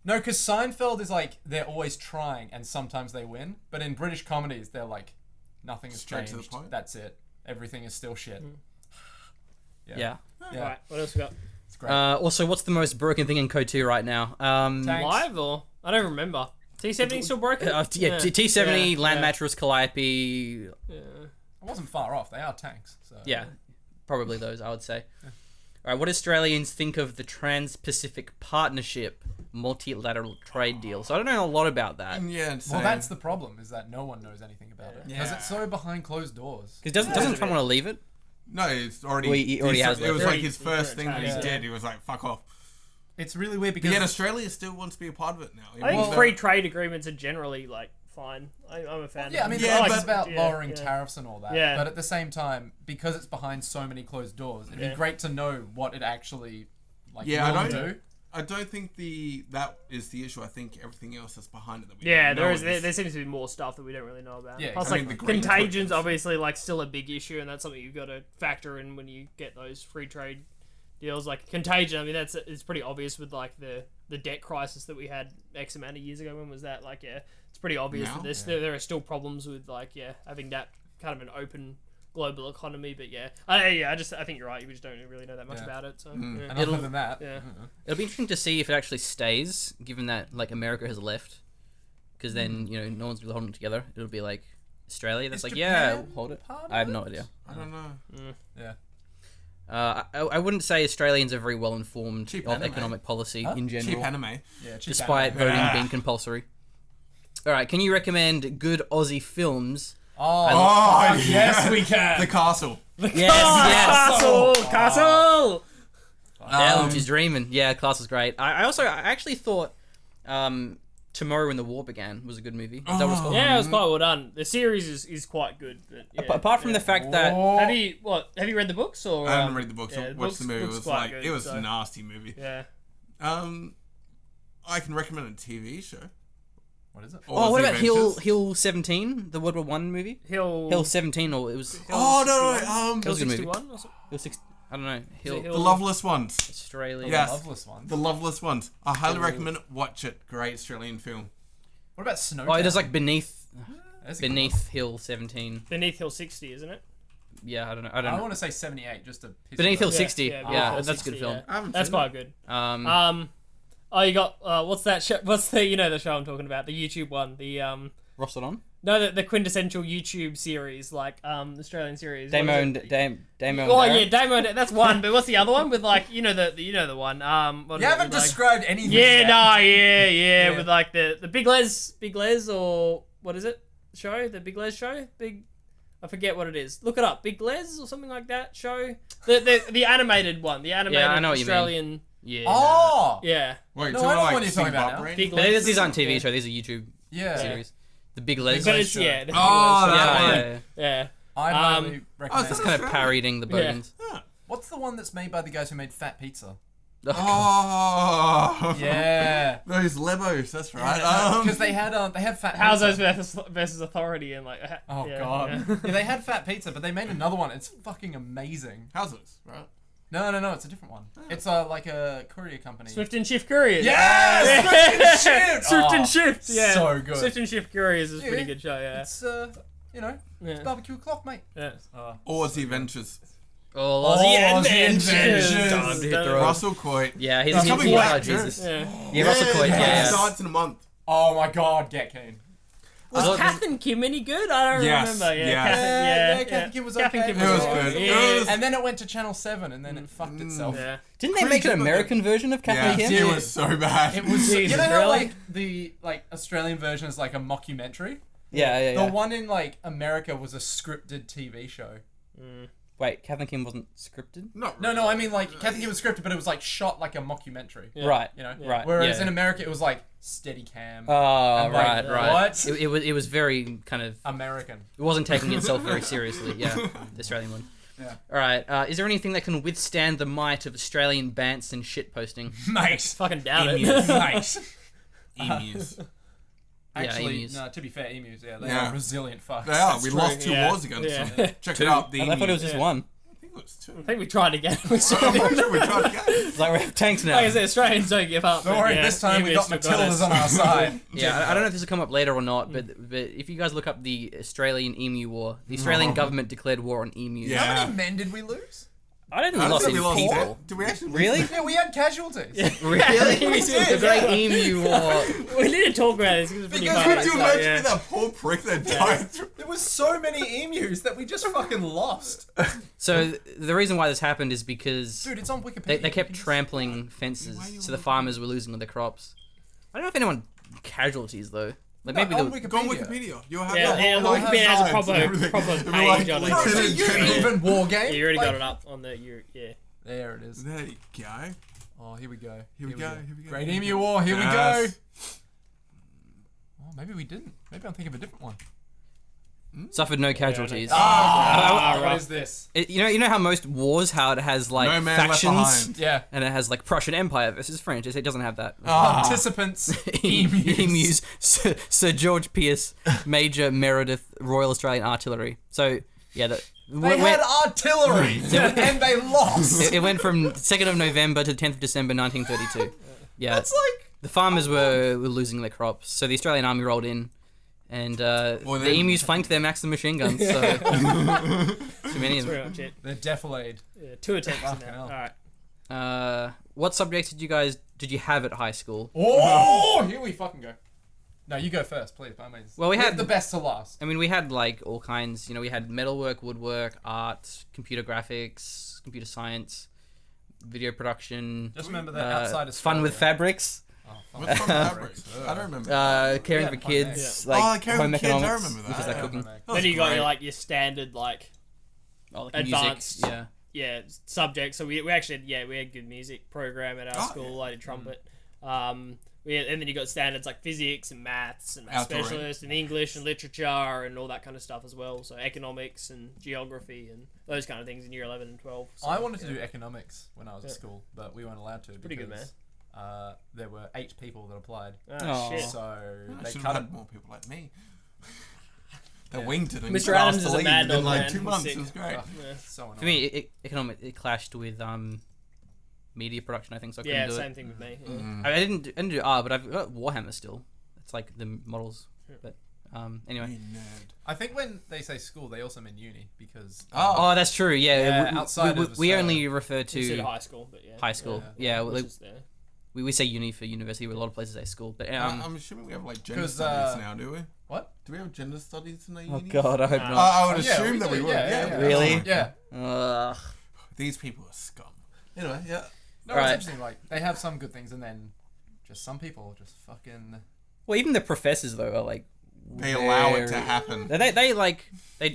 No, because Seinfeld is like, they're always trying, and sometimes they win. But in British comedies, they're like, nothing has Straight to the changed. point. That's it. Everything is still shit. Yeah. Yeah. Right. What else we got? It's great. Also, what's the most broken thing in Code 2 right now? Tanks. Live or I don't remember. T70 still broken? T70, Yeah, Land yeah. Mattress, Calliope. Yeah. I wasn't far off. They are tanks. So. Yeah, probably those, I would say. All right, what Australians think of the Trans-Pacific Partnership multilateral trade deal? So I don't know a lot about that. Yeah. Well, Same. that's the problem, is that no one knows anything about it. Because Yeah. it's so behind closed doors. Because doesn't Trump want to leave it? No, it's already. Well, he already has It was left. like his first thing that he Yeah. did. He was like, "Fuck off." It's really weird But because yet Australia still wants to be a part of it now. I think Even free though- trade agreements are generally like fine. I'm a fan. yeah, I of mean, them. Yeah, it's but- about yeah, lowering yeah. tariffs and all that. Yeah. But at the same time, because it's behind so many closed doors, it'd Yeah. be great to know what it actually like Yeah, will I do. don't. I don't think that is the issue. I think everything else that's behind it that we Yeah, don't there know is. There seems to be more stuff that we don't really know about. Yeah, Plus, I mean, like the green contagions, tokens. obviously, like still a big issue, and that's something you've got to factor in when you get those free trade deals. Like contagion, I mean, it's pretty obvious with like the debt crisis that we had X amount of years ago. When was that? Like, yeah, it's pretty obvious Now? that there are still problems with like having that kind of an open global economy. But I think you're right. You just don't really know that much Yeah. about it. So And yeah. other than that, Yeah. It'll be interesting to see if it actually stays, given that like America has left. Because then no one's really holding it together. It'll be like Australia. That's Is like Japan we'll hold it. part of I have it? no idea. I don't know. yeah. I wouldn't say Australians are very well informed Cheap of anime. economic policy Huh? in Cheap general, anime. Yeah, cheap despite anime. voting being compulsory. All right, can you recommend good Aussie films? Oh, Oh, yes, we can. The castle. Yes, yes. Castle. Ellen, she's dreaming. Yeah, Class was great. I actually thought Tomorrow When the War Began was a good movie. Is that what it's called? Yeah, it was quite well done. The series is quite good. But yeah, Apart from the fact that have you read the books or? I haven't read the books. yeah, I the watched the movie. It books was quite like good, it was so- a nasty movie. Yeah. I can recommend a TV show. What is it? oh, what Aussie about Hill Adventures. Hill 17, the World War One movie? Hill 17, or it was Oh no, That was a good movie. 61 or something? Hill 6. I don't know. Hill Hill- The Loveless Ones. Australia. Yes. Loveless one. The Loveless Ones. I highly recommend it. Watch it. Great Australian film. What about Snow? Oh, there's like Beneath That's a good one. Hill 17. Beneath Hill 60, isn't it? Yeah, I don't know. I want to say 78 just to piss Beneath you Hill off. 60. Yeah, Yeah, Beneath Hill that's a 60, good film. yeah. I haven't That's seen quite it. good. Oh, you got what's that show? What's the the show I'm talking about? The YouTube one. The Ross it on? no, the quintessential YouTube series, like Australian series. What is Damo it? and Oh Darren? yeah, Damo. That's one. But what's the other one with like the one? What You is it, haven't with, like- described anything. Yeah, yet. no, yeah, Yeah. with like the Big Les, or what is it? Show the Big Les show. I forget what it is. Look it up. Big Les or something like that. Show the animated one. The animated I know what you mean. Australian. Yeah. Oh. Yeah. Wait, No, talking I know about, what you're talking about now. Zimbabwe? Big But Les. these aren't TV Yeah. shows. These are YouTube Yeah. series. The Big Les. But Les it's show. yeah. The Big Oh, Les show. that yeah, one. yeah, yeah. Yeah. I highly recommend. It's kind of parodying the Bogans. What's the one that's made by the guys who made Fat Pizza? Oh. Yeah. Those Lebos. That's right. Because they had Fat How's Pizza. those versus Authority and like. Oh yeah, god. yeah. Yeah, they had Fat Pizza, but they made another one. It's fucking amazing. Houses, right? No, it's a different one. It's like a courier company. Swift and Shift Couriers. Yes! Swift and Shift! Swift Oh, and Shift. Yeah. so good. Swift and Shift Couriers is a pretty Yeah. good show. Yeah. It's it's Yeah. barbecue o'clock, mate. Yeah. Aussie Ventures. Oh, Aussie Aussie Adventures. Adventures. Time to could throw. Russell Coit. Yeah, he's coming oh, back, Jesus. Yeah. Yeah, Russell Coit. Yeah. Starts in a month. Oh my god, get keen. Was Kath and Kim any good? I don't Yes, remember. Yeah, yes. Kath Kath and Kim was Kath and okay. Kim It was alright. good. Yeah. It was- And then it went to Channel 7, and then it fucked itself. Yeah. Didn't they make an American version of Kath and Yeah, Kim? it was so bad. It was, you Jesus, know how really? like the Australian version is like a mockumentary. Yeah. The one in like America was a scripted TV show. Wait, Kath and Kim wasn't scripted? Not No, really. I mean like Kath and Kim was scripted, but it was like shot like a mockumentary. Yeah. Right. You know, Right. Whereas yeah. in America it was like steady cam. Oh, I'm like, right. what? It was very kind of. American. It wasn't taking itself very seriously. Yeah, the Australian one. Yeah. All right. Is there anything that can withstand the might of Australian bants and shit posting? Mate. Fucking doubt Emus. it. Mate. Emus. Actually, emus. no, to be fair, emus, they Yeah. are resilient fucks. They are. That's We true, lost 2 yeah. wars against Yeah. them. Check it out. The I thought it was just Yeah. one. I think it was 2. I think we tried again. I'm sure we tried again. It's like we have tanks now. Like I said, Australians don't give up. Don't but worry, yeah, this time we got Emus still got Matildas us. on our side. Yeah, I don't know if this will come up later or not, but if you guys look up the Australian Emu War, the Australian government declared war on emus. Yeah. How many men did we lose? I don't think I we lost think any we lost people. 10. Did we actually lose Really? Yeah, we had casualties. Really? We The did, Great yeah. Emu War. We need to talk about this because it's pretty Because funny. could you So, imagine yeah. that poor prick that died through... There was so many emus that we just fucking lost. So the reason why this happened is because Dude, it's on Wikipedia. they kept You can just- trampling fences, so the farmers were losing all their crops. I don't know if anyone casualties though. Like No, maybe on the Wikipedia. Go on Wikipedia. You'll have Yeah, the yeah, whole Wikipedia has a sides and everything. proper It'll be page on it. Bro, so Lieutenant you General. even war game? Yeah, you already Like- got it up on the yeah. There it is. There you go. Oh, here we go. Here we go. Here we go. Great Emu War. Here we go. Yes. Oh, maybe we didn't. Maybe I'm thinking of a different one. suffered no casualties. Ah, right. what is this? You know how most wars, how it has like No man left factions, behind. Yeah. and it has like Prussian Empire versus French. It doesn't have that. Participants. Emus. Sir George Pierce, Major Meredith, Royal Australian Artillery. So yeah, They had artillery, and they lost. it went from 2nd of November to 10th of December 1932. Yeah, That's like... the farmers were losing their crops, so the Australian Army rolled in, and the then- emus flanked their Maxim machine guns. So too many of Pretty them. much it. They're defilade. Yeah, 2 attempts Fucking now. hell. Alright. What subjects did you have at high school? Oh, here we fucking go. No, you go first, please. By means. Well, we had the best to last. I mean, we had like all kinds. You know, we had metalwork, woodwork, art, computer graphics, computer science, video production. Just remember that outside fun with Australia- fabrics, What's from fabrics? I don't remember. caring Yeah, for fun kids, Yeah. like Oh, caring home for kids, I economics, remember which is that. like cooking. That Then was you got great. your standard like Oh, like Advanced. music, yeah. subjects. So we actually we had good music program at our Oh, school. I did trumpet. And then you got standards like physics and maths and math Outdoor specialists and English and literature and all that kind of stuff as well. So economics and geography and those kind of things in year 11 and 12. So, I wanted to do economics when I was at Yeah. school, but we weren't allowed to. Pretty good, because, there were 8 people that applied, Oh, Aw. shit. so I they should cut have it. had more people like me. They winged it and Mr. got Adams us to is a leave mad within dog, like man. 2 He's months. sick. It was great. Yeah. So annoying. For me, it clashed with media production. I think so. I couldn't Yeah, do same it. thing with me. I didn't do art, but I've got Warhammer still. It's like the models, but anyway. You nerd. I think when they say school, they also mean uni because Oh, that's true. Yeah, Yeah, we, outside we, of we Australia. only refer Instead to of high school, but yeah. high school. Yeah. Yeah, Which is, we say uni for university, but a lot of places say school. But I'm assuming we have like gender 'cause, studies now, do we? what? Do we have gender studies in our oh uni? god, I hope Nah. not. I would Yeah, assume we that we do, would. yeah. Really? Yeah. Ugh. These people are scum. Anyway, yeah. No, Right. it's interesting. Like they have some good things, and then just some people just fucking. Well, even the professors though are like They allow it to very- happen.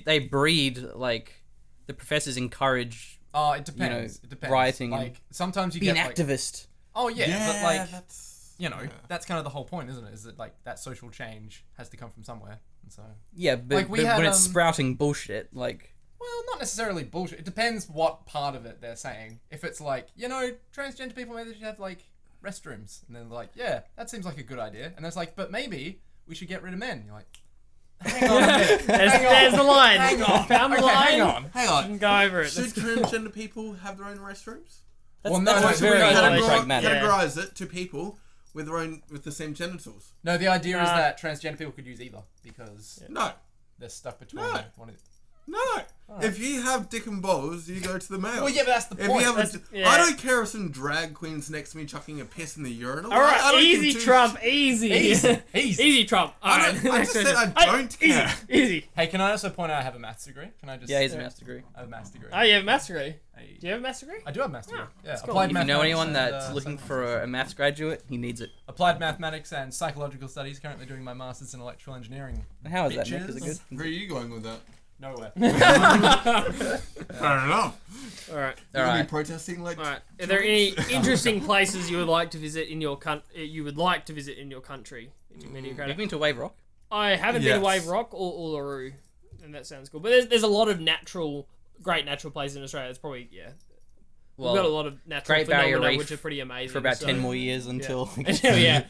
They breed like the professors encourage Oh, it depends. know, It depends. rioting and Like sometimes you be an get like, activist. oh yeah, but like that's you know, that's kind of the whole point, isn't it? Is that like that social change has to come from somewhere, and so. Yeah, but, Like, we but had, when it's sprouting bullshit, like Well, not necessarily bullshit. It depends what part of it they're saying. If it's like, you know, transgender people maybe they should have like restrooms, and then they're like, yeah, that seems like a good idea. And it's like, but maybe we should get rid of men. You're like, hang on a minute. there's the line. Hang on. Found the Okay, line. hang on. Hang You on. can go over it. Should transgender people have their own restrooms? that's, Well, no, that's no, very we gotta categorize, pragmatic. Yeah. categorize it to people with the same genitals. No, the idea is Nah. that transgender people could use either because No. they're stuck between No. one of No. If you have dick and balls, you go to the male. Well, yeah, but that's the If point. you have Yeah. I don't care if some drag queen's next to me chucking a piss in the urinal. All I right, don't easy, give two Trump, shits. easy. Easy. Easy, Trump. All right. I just said I don't care. Easy. Hey, can I also point out I have a maths degree? Can I just? Yeah, he's a maths degree. I have a maths degree. Oh, you have a maths degree. Hey. Do you have a maths degree? I do have a maths degree. Yeah, cool. applied If you know mathematics anyone and, that's looking for a maths graduate, he needs it. applied mathematics and psychological studies. Currently doing my masters in electrical engineering. How is that, Nick? Is it Bitches. good? Where are you going with that? Nowhere. Fair enough. All right. You're All gonna right. be protesting like. All right. Are there any interesting places you would like to visit in your you would like to visit in your country? You've been to Wave Rock? I haven't been to Yes. Wave Rock or Uluru, and that sounds cool. But there's a lot of great natural places in Australia. It's probably Well, we've got a lot of natural Great Barrier phenomena Reef which are pretty amazing. for about so- 10 more years until... yeah.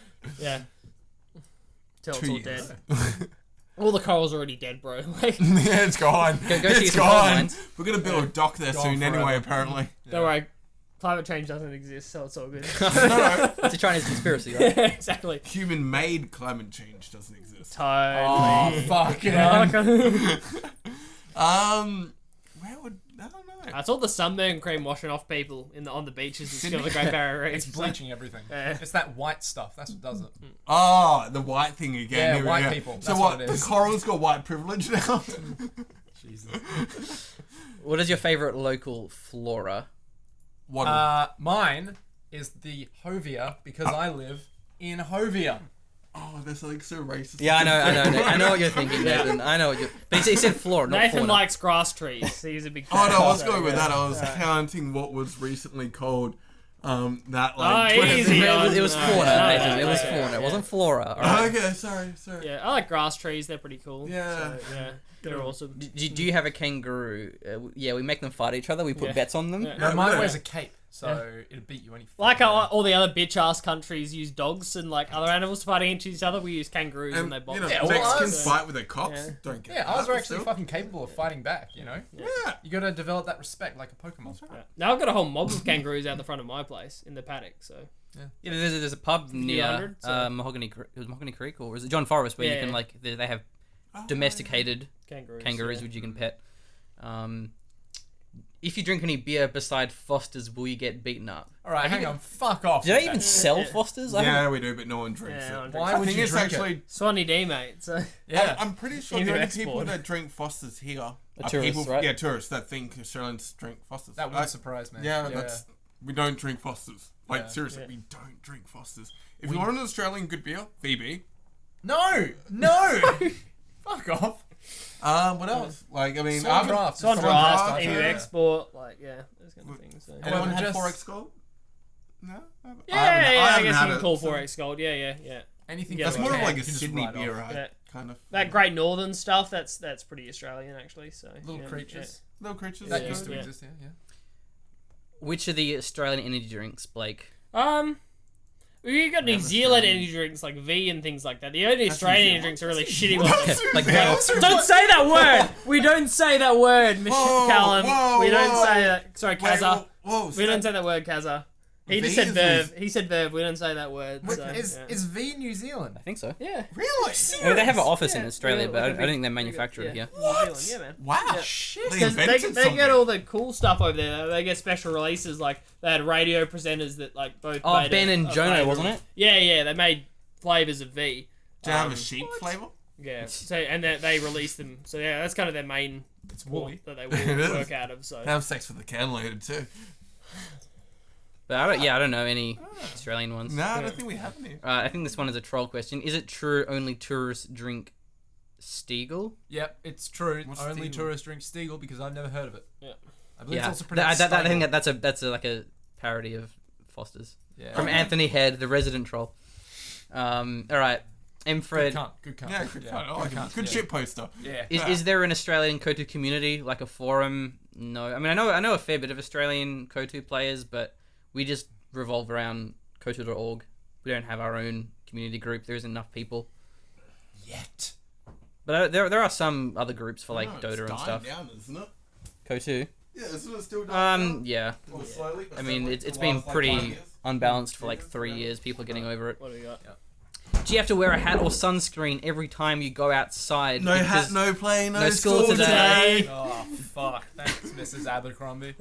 Till it's 2 all years. dead. All the coral's already dead, bro. Like, Yeah, it's gone. Go see It's some coal gone. mines. We're gonna build a dock there Gone soon forever. anyway, apparently. don't worry, climate change doesn't exist, so it's all good. No, It's a Chinese conspiracy, right? Exactly. human-made climate change doesn't exist. Totally. Oh, fuck Where would I don't know. That's all the sunburn cream washing off people on the beaches. It's still the Great Barrier Reef. It's bleaching everything. Yeah. It's that white stuff. That's what does it. Oh, the white thing again. Yeah, Here we white go. people. So That's what? what it The is. coral's got white privilege now. Jesus. What is your favourite local flora? What? Mine is the Hovia because I live in Hovia. Oh, there's something so racist. Yeah, I know what you're thinking, Nathan. I know what you're... But he said flora, not Nathan fauna. likes grass trees. He's a big Oh fan. no, I was so, going with yeah. that. I was counting what was recently called that Oh, like. easy. It was fauna, No, Nathan. It was yeah, fauna. It yeah. wasn't flora. All right. Okay, sorry. Yeah, I like grass trees. They're pretty cool. Yeah. So, yeah. They're awesome. Do you have a kangaroo? Yeah, we make them fight each other. We put Yeah. bets on them. Yeah. No, mine yeah. wears a cape, so it'll beat you any. Like how all the other bitch ass countries use dogs and like other animals to fight against each other, we use kangaroos and And they box. you know, Yeah, well, Mexicans ours- fight with their cocks. Yeah. Don't get Yeah, that, ours are but actually still. fucking capable of fighting back. You know. Yeah. You gotta develop that respect like a Pokemon. Yeah. Now I've got a whole mob of kangaroos out the front of my place in the paddock. So Yeah, there's a pub near 100, so- Mahogany. It was Mahogany Creek, or was it John Forest, where you Yeah, can yeah. like they have domesticated kangaroos. which you can pet. If you drink any beer beside Foster's, will you get beaten up? All right, hang on. Fuck off. Do they with even that. sell Foster's? I Yeah, haven't- we do, but no one drinks Yeah, no one it. drinks Why I would think you it's drink actually. it? Swanee D, mate. So Yeah. I'm pretty sure Emu the only export. people that drink Fosters here are tourists, people, right? yeah, tourists that think Australians drink Fosters. That wouldn't surprise me. Yeah, that's we don't drink Fosters. Like Yeah. seriously, Yeah. we don't drink Fosters. If you want an Australian good beer, VB. No. Fuck off. What else? Like I mean, Swan I haven't- Draft. Swan Swan Draft, Draft, Emu yeah. Export, like those kind of things. So. Anyone Well, had just- 4X Gold? No. Yeah, I I haven't guess had you can it, call so- 4X Gold. Yeah. Anything. Yeah, That's well, more of yeah, like a you can just Sydney write beer, off. right? Yeah. Kind of. That Great Northern stuff, that's pretty Australian actually. So Little yeah, creatures. Little creatures. That Yeah, used to yeah. exist. Yeah. Which are the Australian energy drinks, Blake? We got New Zealand energy drinks like V and things like that. The only Australian energy drinks are really shitty ones. Like Don't say that word. We don't say that word, Mr. Whoa, Callum. whoa, we don't whoa. say that. Sorry, Wait, Kazza. whoa, We don't say that word, Kazza. He just V said is verb. New- He said verb. We don't say that word. So, Is V New Zealand? I think so. yeah. Really? I mean, they have an office in Yeah, Australia, yeah, but I like a don't think big- they manufacture it yeah. here. New Zealand, yeah, man. Wow. Yeah. Shit. Because They they invented get all the cool stuff over there. They get special releases. Like they had radio presenters that like both. Oh, made Ben and Jono, flavor. wasn't it? Yeah. They made flavors of V. Do you have a sheep flavour? Yeah. So and they released them. So yeah, that's kind of their main It's woolly. that they It is. work out of. So Have sex with the can later too. But I don't know any Australian ones. No, I don't think we have any. I think this one is a troll question. Is it true only tourists drink Stiegel? Yep, it's true. What's Only Stiegel? tourists drink Stiegel because I've never heard of it. Yeah. I believe Yeah, it's also pronounced I think Stiegel. that's like a parody of Foster's Yeah. from Anthony Head, the resident troll. All right, Good Emfred. cunt. Good cunt. Yeah, good fun. I like it. Good yeah. shit poster. Yeah. Is there an Australian Kotu community, like a forum? No. I mean, I know a fair bit of Australian Kotu players, but we just revolve around Kotu.org. We don't have our own community group. There isn't enough people. Yet. But there are some other groups for like No, it's Dota and dying stuff. down, isn't it? Kotu. Yeah, isn't it still dying down? Yeah. Well, slowly, but I mean, steadily it's for the been last, like, pretty 5 years. unbalanced for like 3 years. People getting over it. what do we got? do you have to wear a hat or sunscreen every time you go outside? No hat, Because- no play, no, no school today. Oh fuck! Thanks, Mrs. Abercrombie.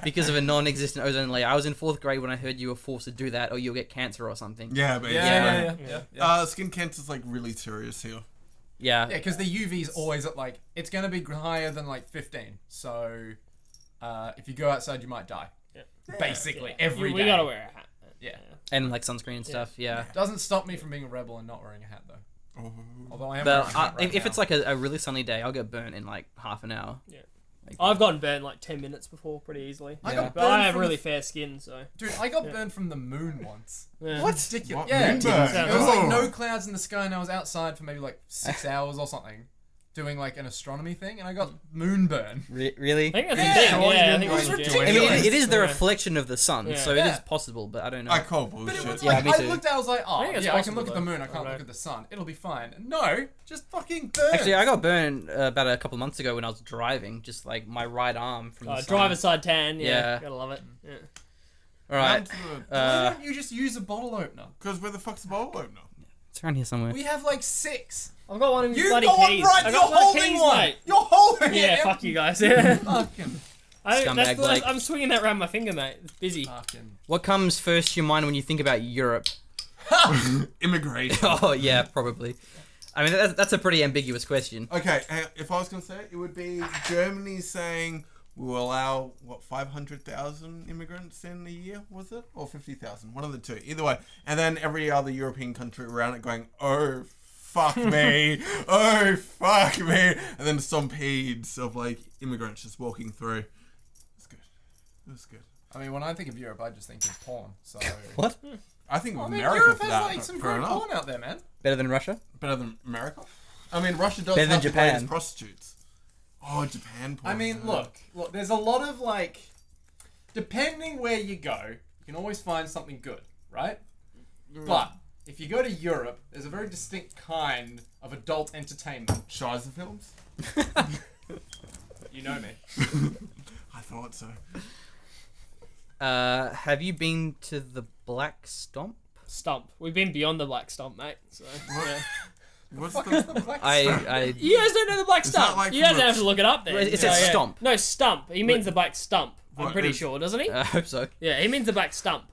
because of a non-existent ozone layer. I was in 4th grade when I heard you were forced to do that, or you'll get cancer or something. Yeah, but Yeah. skin cancer's like really serious here. Yeah. Yeah, because the UV's always at like, it's gonna be higher than like 15. So, if you go outside, you might die. Basically, every day. We gotta wear a hat. Yeah. And like sunscreen and stuff. Yeah. Doesn't stop me from being a rebel and not wearing a hat though. Although I am But wearing a hat right if now. it's like a really sunny day, I'll get burnt in like half an hour. Yeah. I've gotten burnt like 10 minutes before, pretty easily. I Yeah. got But burned I have from really fair skin, so. Dude, I got burned from the moon once. Yeah. Ridiculous. What? Yeah. Moonburn? It was like Oh. no clouds in the sky, and I was outside for maybe like 6 hours or something, doing like an astronomy thing, and I got moonburn. Really? I think that's Yeah. a thing. Sure, Yeah, you I think didn't it's go legit. to I mean, Anyways. it is the Yeah. reflection of the sun, Yeah. so it Yeah. is possible, but I don't know. I call But it bullshit. was Yeah, like, me I too. looked at it, I was like, oh, think it's yeah, I can possible, look at the though. moon, I I can't don't look know. at the sun. It'll be fine. No, just fucking burn. Actually, I got burned about a couple months ago when I was driving, just like my right arm from the sun. Driver's side tan, yeah. Yeah. Gotta love it. Yeah. All right, Why don't you just use a bottle opener? Because where the fuck's the bottle opener? it's around here somewhere. We have like 6. I've got one of your You bloody got one keys. right, I you're got one holding keys, one! mate. You're holding it! Yeah, fuck you guys. Yeah. Fucking... Scumbag Blake. I'm swinging that around my finger, mate. It's busy. Fucking... What comes first to your mind when you think about Europe? Immigration. Oh yeah, probably. I mean, that's a pretty ambiguous question. Okay, if I was going to say it, it would be Germany saying we'll allow, 500,000 immigrants in a year, was it? Or 50,000? One of the two. Either way. And then every other European country around it going, oh, fuck me. Oh, fuck me. And then stampedes of, like, immigrants just walking through. It's good. It was good. I mean, when I think of Europe, I just think of porn, so... What? I think of I mean, America Europe for has that, like but some fair great enough. porn out there, man. Better than Russia? Better than America? I mean, Russia does Better than have the Japan. greatest prostitutes. Oh, Japan porn. I mean, look, there's a lot of like, depending where you go, you can always find something good, right? But if you go to Europe, there's a very distinct kind of adult entertainment. Shiza films? You know me. I thought so. Have you been to the Black Stomp? Stump. We've been beyond the black stump, mate. So, yeah. What's Fuck the... is the black I You guys don't know the black Is stump. that like You guys from don't a- have to look it up then. It says stump. No, stump. He means the black stump. I'm What pretty is- sure, doesn't he? I hope so. Yeah, he means the black stump.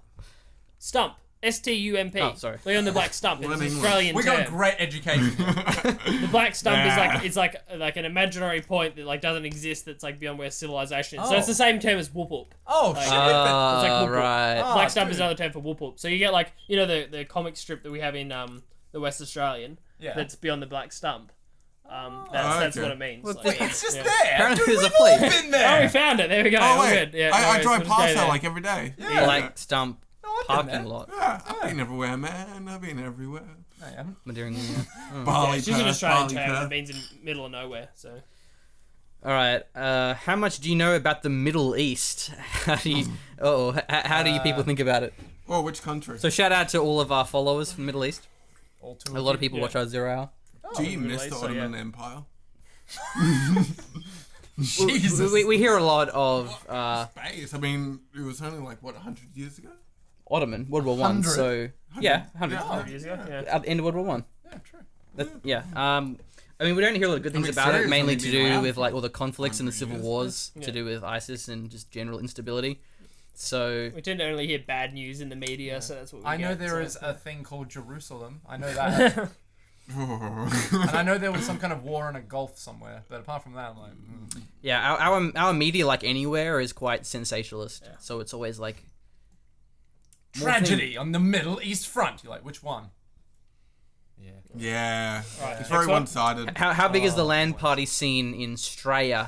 Stump. STUMP. Oh, sorry. Beyond the black stump. It's Well, an in Australian We term. got great education. The black stump Yeah. is like an imaginary point that like doesn't exist that's like beyond where civilization is. So Oh. it's the same term as whoop whoop. Oh shit! It's like Ah, whoop whoop. right. Oh, Black stump is dude. another term for whoop whoop. So you get like the comic strip that we have in the West Australian. Yeah. That's beyond the black stump. That's okay. what it means. Well, Like, Wait, it's just yeah. there. Apparently Dude, there's a we've all place. been Oh, there. we found it. There we go. Oh, We're wait. good. Yeah, I no worries. drive We'll just go past there. that like every day. Yeah. Black Stump No, I've been parking there. lot. Yeah, I've been everywhere, man. I've been everywhere. No, you haven't. Madeira. Barley It's just an Perth, Australian barley term Perth. that means in middle of nowhere. So All right. How much do you know about the Middle East? How do you? How do you people think about it? Oh, which country? So shout out to all of our followers from the Middle East. All two. A lot of people Yeah. watch our 0 Hour. Do you Middle miss the East, so, Ottoman yeah. Empire? Jesus. We hear a lot of Space. I mean, it was only like, what, 100 years ago? Ottoman World War One. 100. So yeah, 100. Yeah. 100 years ago. Yeah. At the end of World War One. Yeah, true. Yeah. I mean, we don't hear a lot of good things mean, about it, Syria's mainly only to been do around with for like all the conflicts and the 100 civil years. wars Yeah. to do with ISIS and just general instability. So We tend to only hear bad news in the media, so that's what we I know get, there so. is a thing called Jerusalem. I know that. And I know there was some kind of war in a gulf somewhere. But apart from that, I'm like... yeah, our media, like anywhere, is quite sensationalist. Yeah. So it's always like Tragedy on the Middle East front. You're like, which one? Yeah. Yeah. Right, It's next very one. one-sided. how big is the Oh, land boy. party scene in Australia?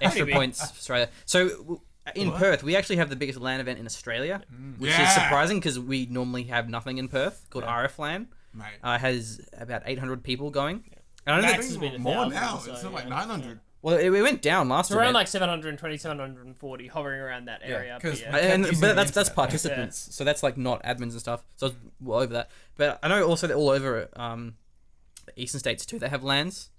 Extra big. points, Australia. So in What? Perth, we actually have the biggest LAN event in Australia, which Yeah. is surprising because we normally have nothing in Perth called RF LAN. Mate. Has about 800 people going. And I know I that, Max has been think a more 1,000, now. so, It's not like yeah. 900. well, it went down last It's around event. like 720, 740, hovering around that area. 'cause- but yeah. And, using but the that's internet. participants, so that's like not admins and stuff. So it's well over that. But I know also that all over the eastern states too, they have LANs.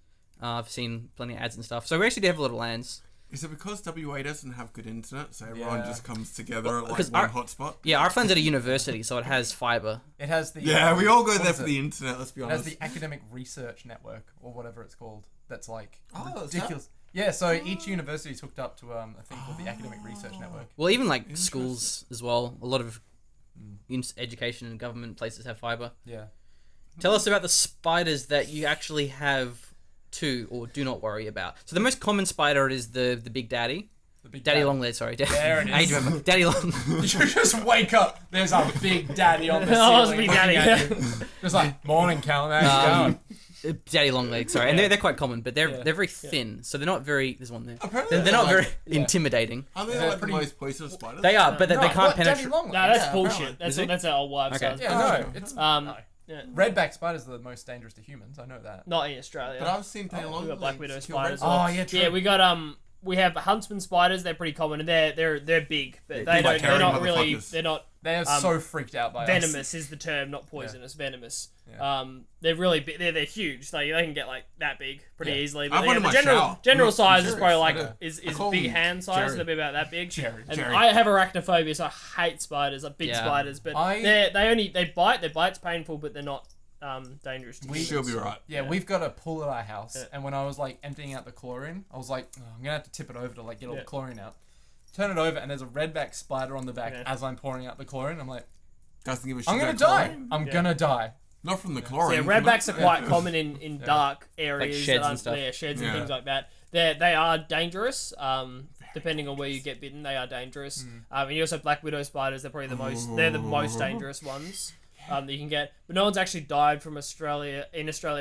I've seen plenty of ads and stuff. So we actually do have a lot of LANs. Is it because WA doesn't have good internet, so everyone Yeah. just comes together at like because one our- hotspot? Yeah, our friend's at a university, so it has fiber. It has the Yeah, we all go what there is for it? the internet. Let's be It has honest. the academic research network or whatever it's called. That's like Oh, is that- ridiculous. Yeah, so each university is hooked up to a thing called the academic research network. Well, even like schools as well. A lot of education and government places have fiber. Yeah. Tell us about the spiders that you actually have to or do not worry about. So the most common spider is the big daddy. The big Daddy daddy. long leg, sorry. There it I is. remember. Daddy long. You just wake up. There's a big daddy on the Oh, it's ceiling. Big Daddy, looking at you. Just like, morning, Callum. How you going? Daddy long legs, sorry. And they're quite common, but they're Yeah. very thin. So they're not very... There's one there. Apparently They're not like- very yeah. intimidating. Aren't they They're like pretty- the most poisonous spiders? They are, but they No, can't what, penetrate... Daddy long No, that's Yeah, bullshit. apparently. That's Is it? that's our wives' Okay. side. Yeah, no. It's No. Yeah. redback spiders are the most dangerous to humans. I know that. Not in Australia. But I've seen Taylor we got black widow kill spiders. red- Oh, yeah, true. Yeah, we got we have huntsman spiders. They're pretty common, and they're big, but They're like they're not hairy really motherfuckers. they're not They're so freaked out by us. venomous is the term, not poisonous. Venomous. Yeah. They're really big. They're huge. They can get like that big pretty Yeah. easily. I But have one in the my general shower. general I'm size is serious. probably like I do. is I call big them hand size. Jerry. So they'll be about that big. Jerry, And Jerry. I have arachnophobia, so I hate spiders, like big Yeah. spiders. But I- they bite. Their bite's painful, but they're not dangerous to humans. She'll be right. Yeah, we've got a pool at our house, Yeah. and when I was like emptying out the chlorine, I was like, oh, I'm gonna have to tip it over to like get all Yeah. the chlorine out. Turn it over, and there's a redback spider on the back Yeah. as I'm pouring out the chlorine. I'm like, Doesn't give a shit. I'm gonna about die. chlorine. I'm Yeah. gonna die. Not from the So chlorine. yeah, from redbacks it. are quite common in dark areas, sheds that and aren't- stuff. Yeah, sheds Yeah. and things like that. They are dangerous. Depending on where you get bitten, they are dangerous. And you also have black widow spiders. They're probably the most. They're the most dangerous ones that you can get. But no one's actually died from Australia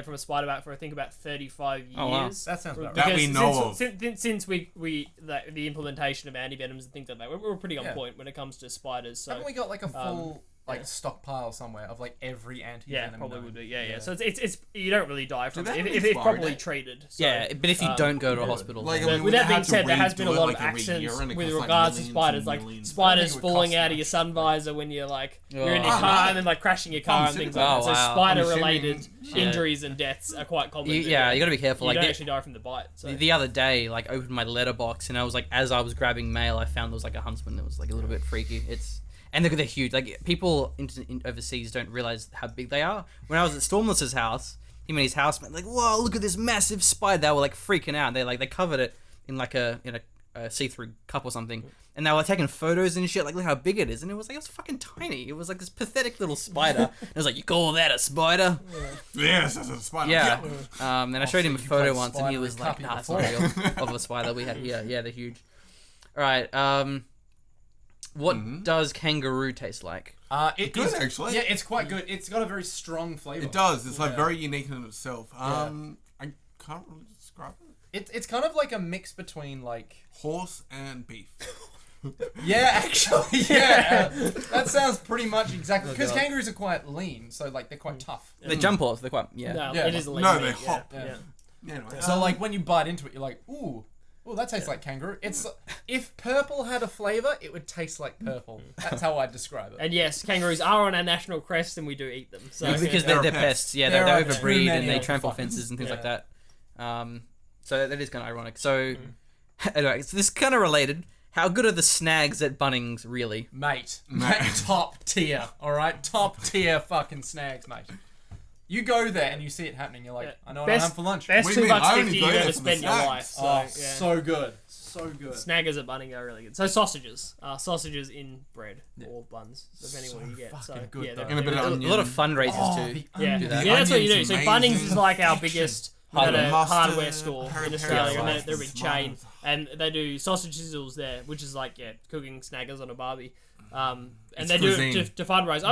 from a spider bite for I think about 35 years. Oh, wow. That sounds about That right. we know of. Since the implementation of antivenoms and things like that, we're pretty on Yeah. point when it comes to spiders. So Haven't we got like a full like yeah. stockpile somewhere of like every anti? yeah, probably would be. Yeah. So it's you don't really die from they it have if an it's expiry properly date? treated. So, Yeah, but if you don't go to a hospital... Like, then- I mean, with they that being have to said, there has been a redo lot it, of like, every year, actions and it with costs, like, regards to millions spiders, and like millions. spiders I think it would falling cost out of your much. sun visor when you're like you're in your Oh. car and then like crashing your car and things like that. Oh, So wow. spider-related I'm injuries and deaths are quite common. you but got to be careful. you Like don't the- actually die from the bite. So. the other day, like, I opened my letterbox and I was like, as I was grabbing mail, I found there was like a huntsman that was like a little bit freaky. And they're huge. Like, people overseas don't realize how big they are. When I was at Stormless's house, him and his housemate, like, whoa, look at this massive spider. They were like freaking out. They covered it in like a see-through cup or something, and they were taking photos and shit. Like, look how big it is. And it was fucking tiny. It was like this pathetic little spider. And it was like, you call that a spider? Yes, that's a spider. Yeah. And I showed him a so you photo played once, and he spider was with like, Cuppy nah, it's before. not real. Of a spider we had here. Yeah, they're huge. All right. What does kangaroo taste like? It Good, is- actually. Yeah, it's quite good. It's got a very strong flavor. It does. It's like Yeah. very unique in itself. I can't really describe it. It's kind of like a mix between like Horse and beef. yeah, actually yeah, that sounds pretty much exactly because God. kangaroos are quite lean, so like they're quite tough. They jump off. They're quite No, Yeah. it is a lean No, meat, they yeah, hop. Yeah. Yeah, anyway, So like when you bite into it, you're like, ooh, that tastes like kangaroo. It's if purple had a flavor, it would taste like purple. That's how I'd describe it. And yes, kangaroos are on our national crest, and we do eat them. So Yeah, because they're they're pests. pests. Yeah, There they are too overbreed many and they of trample fuckers. fences and things like Yeah. that. So that is kind of ironic. So, anyway, so this is kind of related. How good are the snags at Bunnings, really? Mate, top tier, all right, top tier fucking snags, mate. You go there and you see it happening. You're like, Yeah. I know what I have for lunch. Best What do you mean? I only $2.50 go you've there ever for the spent in your snacks. life. So, Oh, yeah. so good, so good. Snaggers at Bunnings are really good. So sausages, sausages in bread or buns, depending on what you get. So fucking good, yeah, though. they're And a bit really of good. A lot of onion. fundraisers Oh, too. the Yeah, do that. yeah, that's what you do. Onion's So amazing. Bunnings is like our biggest Mustard, hardware store in Australia, and mustard, they're a big mustard. chain, and they do sausage sizzles there, which is like cooking snaggers on a barbie. And It's they do it cuisine. to fundraise.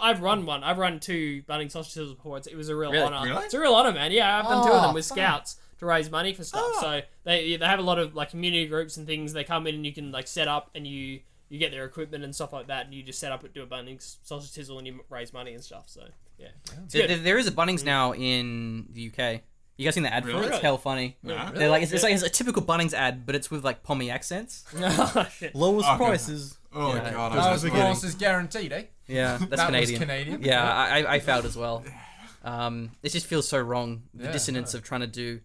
I've run one. I've run 2 Bunnings sausage sizzles before. It was a real Really? honor. Really? It's a real honor, man. Yeah, I've done 2 of them with fun. scouts to raise money for stuff. So they have a lot of like community groups and things. They come in and you can like set up and you get their equipment and stuff like that, and you just set up do a Bunnings sausage sizzle and you raise money and stuff. So yeah, it's good. There is a Bunnings now in the UK. You guys seen the ad for it? Really? It's hell funny. Nah. They're like it's like it's a typical Bunnings ad, but it's with like Pommy accents. Oh, shit. Lowest Okay. prices. Oh Yeah. god, Those I are was Of beginning. course, is guaranteed, eh? Yeah, that's That Canadian. was Canadian. Yeah, I failed as well. It just feels so wrong. The Yeah, dissonance of trying to do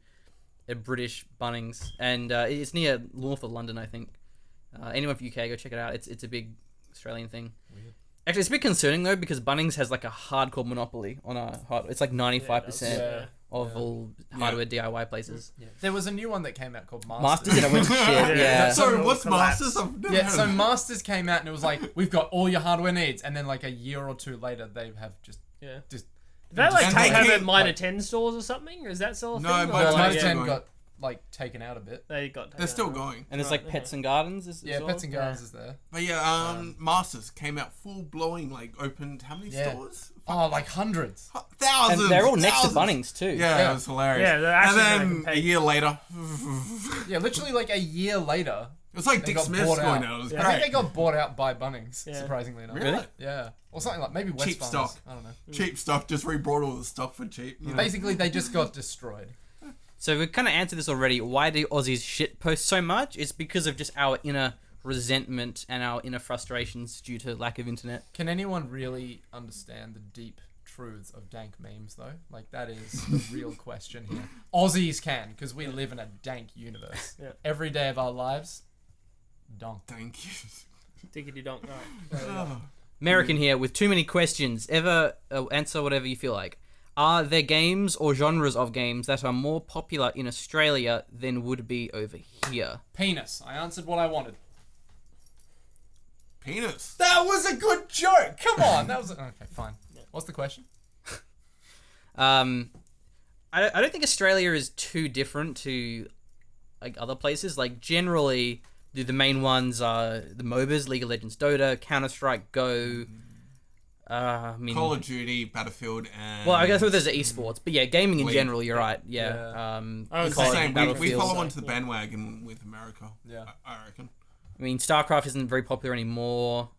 a British Bunnings, and it's near north of London, I think. Anyone from UK, go check it out. It's a big Australian thing. Weird. Actually, it's a bit concerning though because Bunnings has like a hardcore monopoly on our hardware. It's like 95% of all hardware DIY places. Yeah. There was a new one that came out called Masters, and it went to shit. Yeah. So what's Masters? So Masters came out and it was like, we've got all your hardware needs, and then like a year or two later, they have just. Did they like And have they it keep, Mitre 10 stores or something? Or is that still a No, thing? Mitre Or, 10 Mitre Yeah. 10 going. got like taken out a bit. They got They're still going. And there's like Pets and Gardens. As well. Pets and Gardens is there. But yeah, Masters came out full blowing, like opened how many stores? Oh, like hundreds. Thousands. And they're all next to thousands. Bunnings too. Yeah, it was hilarious. Yeah, they're actually and gonna then compete. a year later, Yeah, literally like a year later, it was like they Dick got Smith's bought going out. out. It was I think great. they got bought out by Bunnings, Yeah. surprisingly enough. Really? Yeah. Or something like maybe West Cheap Farmers. stock. I don't know. Cheap stock, just rebrought all the stock for cheap. You know? Basically, they just got destroyed. So we kind of answered this already. Why do Aussies shit post so much? It's because of just our inner resentment and our inner frustrations due to lack of internet. Can anyone really understand the deep truths of dank memes, though? Like, that is the real question here. Aussies can, because we live in a dank universe. Yeah. Every day of our lives, donk. Thank you. Diggity donk. Right. American here with too many questions. Ever answer whatever you feel like. Are there games or genres of games that are more popular in Australia than would be over here? Penis. I answered what I wanted. Penis. That was a good joke. Come on. That was okay. Fine. What's the question? I don't think Australia is too different to like other places. Like generally, the main ones are the MOBAs, League of Legends, Dota, Counter-Strike, Go. I mean, Call of Duty, Battlefield, and... well, I guess there's the esports, but yeah, gaming in League. general, you're right. Yeah. I was It's the Call of same. Duty, We Battlefield. follow onto the bandwagon with America. Yeah. I reckon. I mean, StarCraft isn't very popular anymore.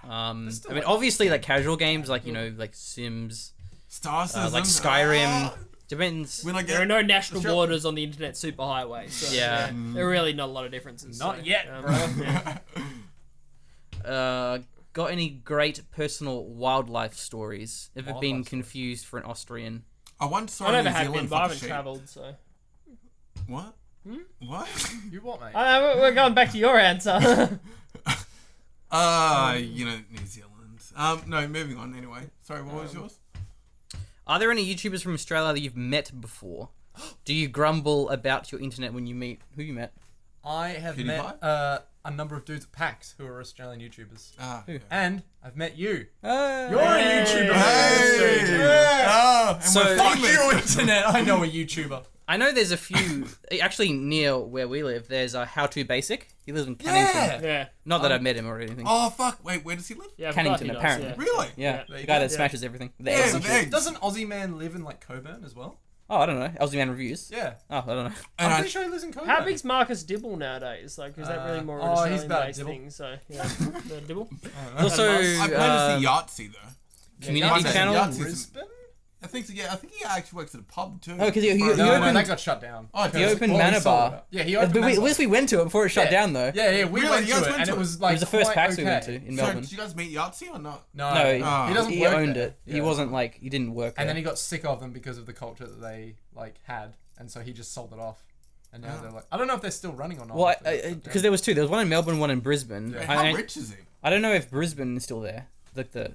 I still, mean, like, obviously, like casual games, like like Sims, Star Citizen. like Skyrim. Depends. When I There are get... no national Sure. borders on the internet superhighway. So, Yeah. there are really not a lot of differences. Not so, yet, yeah. Got any great personal wildlife stories? Ever Wildlife been stories. confused for an Austrian? I once saw I never New have Zealand been, but I fuck haven't sheep. travelled, so. What? What? You what, mate? We're going back to your answer. New Zealand. No, moving on anyway. Sorry, what was yours? Are there any YouTubers from Australia that you've met before? Do you grumble about your internet when you meet who you met? I have PewDiePie? met a number of dudes at PAX who are Australian YouTubers. Yeah. And I've met you. You're Hey. a YouTuber. Hey! Oh, and So- we're Fuck famous. you, internet. I know a YouTuber. I know there's a few, actually near where we live, there's a How To Basic. He lives in Cannington. yeah. Not that I've met him or anything. Oh, fuck. Wait, where does he live? Yeah, I Cannington, forgot he does, apparently. yeah. Really? Yeah, Yeah. the guy that Yeah. smashes everything. The Yeah, eggs and the shit. eggs. Doesn't Aussie Man live in like Coburn as well? Oh, I don't know. Aussie Man Reviews. Yeah. Oh, I don't know. And I'm pretty sure he lives in Coburn. How big's Marcus Dibble nowadays? Like, is that really more an oh, he's Australian about a based Dibble. thing? So, yeah. The Dibble? Also, I plan to see Yahtzee, though. community Yahtzee- channel. Yahtzee's- Brisbane? I think so, yeah. I think he actually works at a pub, too. Oh, because he No, opened, that got shut down. Oh, he opened Or he Manor sold Bar. it. Yeah, he But opened we, Manor at least we went to it before it shut Yeah. down, though. Yeah, we Really? went You guys to it, went and to it it? was It like was the first quite PAX okay. we went to in So, Melbourne. did you guys meet Yahtzee or not? No, No, he doesn't he work owned there. it. He Yeah. wasn't like, he didn't work there. And then he got sick of them because of the culture that they like had, and so he just sold it off. And now they're like, I don't know if they're still running or not. Well, but because there was two. There was one in Melbourne, one in Brisbane. Hey, I, how I- rich is he? I don't know if Brisbane is still there, like the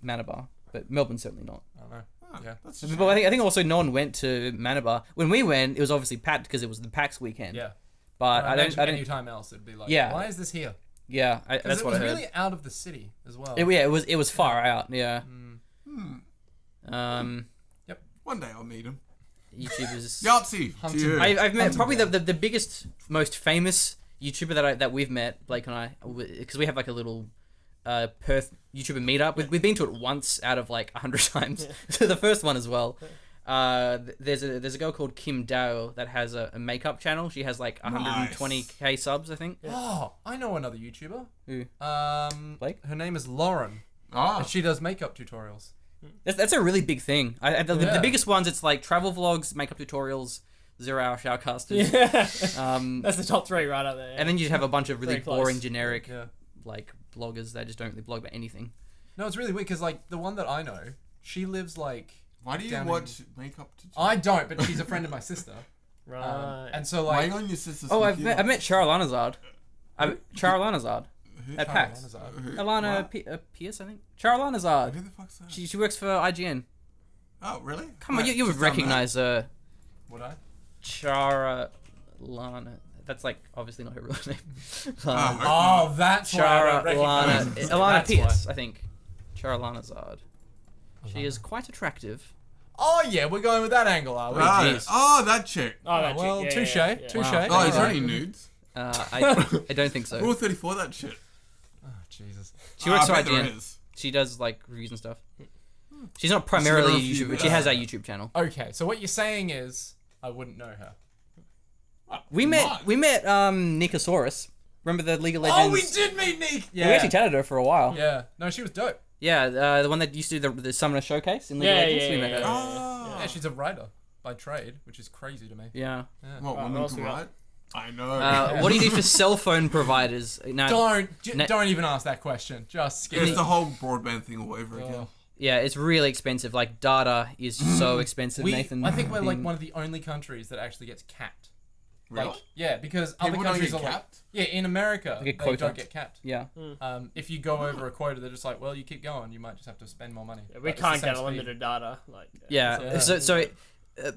Manor Bar, but Melbourne's certainly not. I don't know. Oh, Yeah. That's But I think also no one went to Manor Bar when we went. It was obviously packed because it was the PAX weekend. Yeah. But I don't. Any time else, it'd be like, Yeah. why is this here? Yeah, Because that's it what was I heard. really out of the city as well. It was far out. Yeah. One day I'll meet him. YouTubers. Yahtzee. Hunting. to you. I've met Hunting probably down. the biggest, most famous YouTuber that we've met, Blake and I, because we have like a little Perth YouTuber meetup. We've been to it once out of like 100 times. So the first one as well. There's a girl called Kim Dale that has a makeup channel. She has like 120k subs, I think. Oh, I know another YouTuber. Who? Blake? Her name is Lauren. Ah. And she does makeup tutorials. That's a really big thing. The Yeah. biggest ones, it's like travel vlogs, makeup tutorials, 0-hour showercasters. Yeah. That's the top three right up there. And then you have a bunch of really Very close. boring, generic, Yeah. like bloggers that just don't really blog about anything. No, it's really weird because like the one that I know, she lives like. Why do you down watch makeup tutorials? I don't, but she's a friend of my sister. Right. And so Why are like, you on your sister's Oh, I've computer? met Charalanazard. Charalanazard at PAX. Charalanazard. Alana Pierce, I think. Charalanazard. Who the fuck's that? She works for IGN. Oh, really? Come on, Right, you would just done that. recognize would I? Charalana. That's like obviously not her real name. Oh, that's why I don't recognize Charalana. it. Alana That's Pierce, I think. Charalanazard. She is quite attractive. Oh yeah, we're going with that angle, are we? jeez. Oh, that chick. Oh, that well, chick. touche, Yeah. touche. Wow. Oh, is there Right. any nudes? I don't think so. Rule 34, that shit. Oh, Jesus. She works for I bet there IGN. is. She does like reviews and stuff. She's not primarily a She's got a few- YouTuber, but she has a YouTube channel. Okay, so what you're saying is I wouldn't know her. We met Nikosaurus. Remember the League of Legends? Oh, we did meet Nick. We actually chatted to her for a while. Yeah. No, she was dope. Yeah, the one that used to do the Summoner Showcase in League of Legends. We met her. Oh. Yeah, she's a writer by trade, which is crazy to me. Yeah. What, what women else can we got? write? I know. What do you do for cell phone providers? No, Don't even ask that question. Just skip it's it. the whole broadband thing all over again. Oh. yeah, it's really expensive. Like data is so expensive. Nathan, I think we're like being- one of the only countries that actually gets capped. Really? Like, yeah, because People other don't countries get are like, capped? yeah, in America They get they quota. don't get capped. Yeah. If you go over a quota, they're just like, well, you keep going, you might just have to spend more money. We But it's the can't same get speed. unlimited data. Like. Yeah. Yeah. So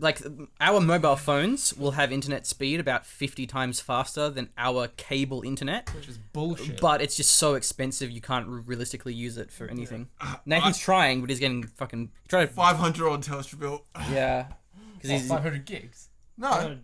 like our mobile phones will have internet speed about 50 times faster than our cable internet. Which is bullshit. But it's just so expensive you can't realistically use it for anything. Nathan's trying, but he's getting fucking try to 500 $500 bill. yeah. Because he's 500 gigs. No, $500.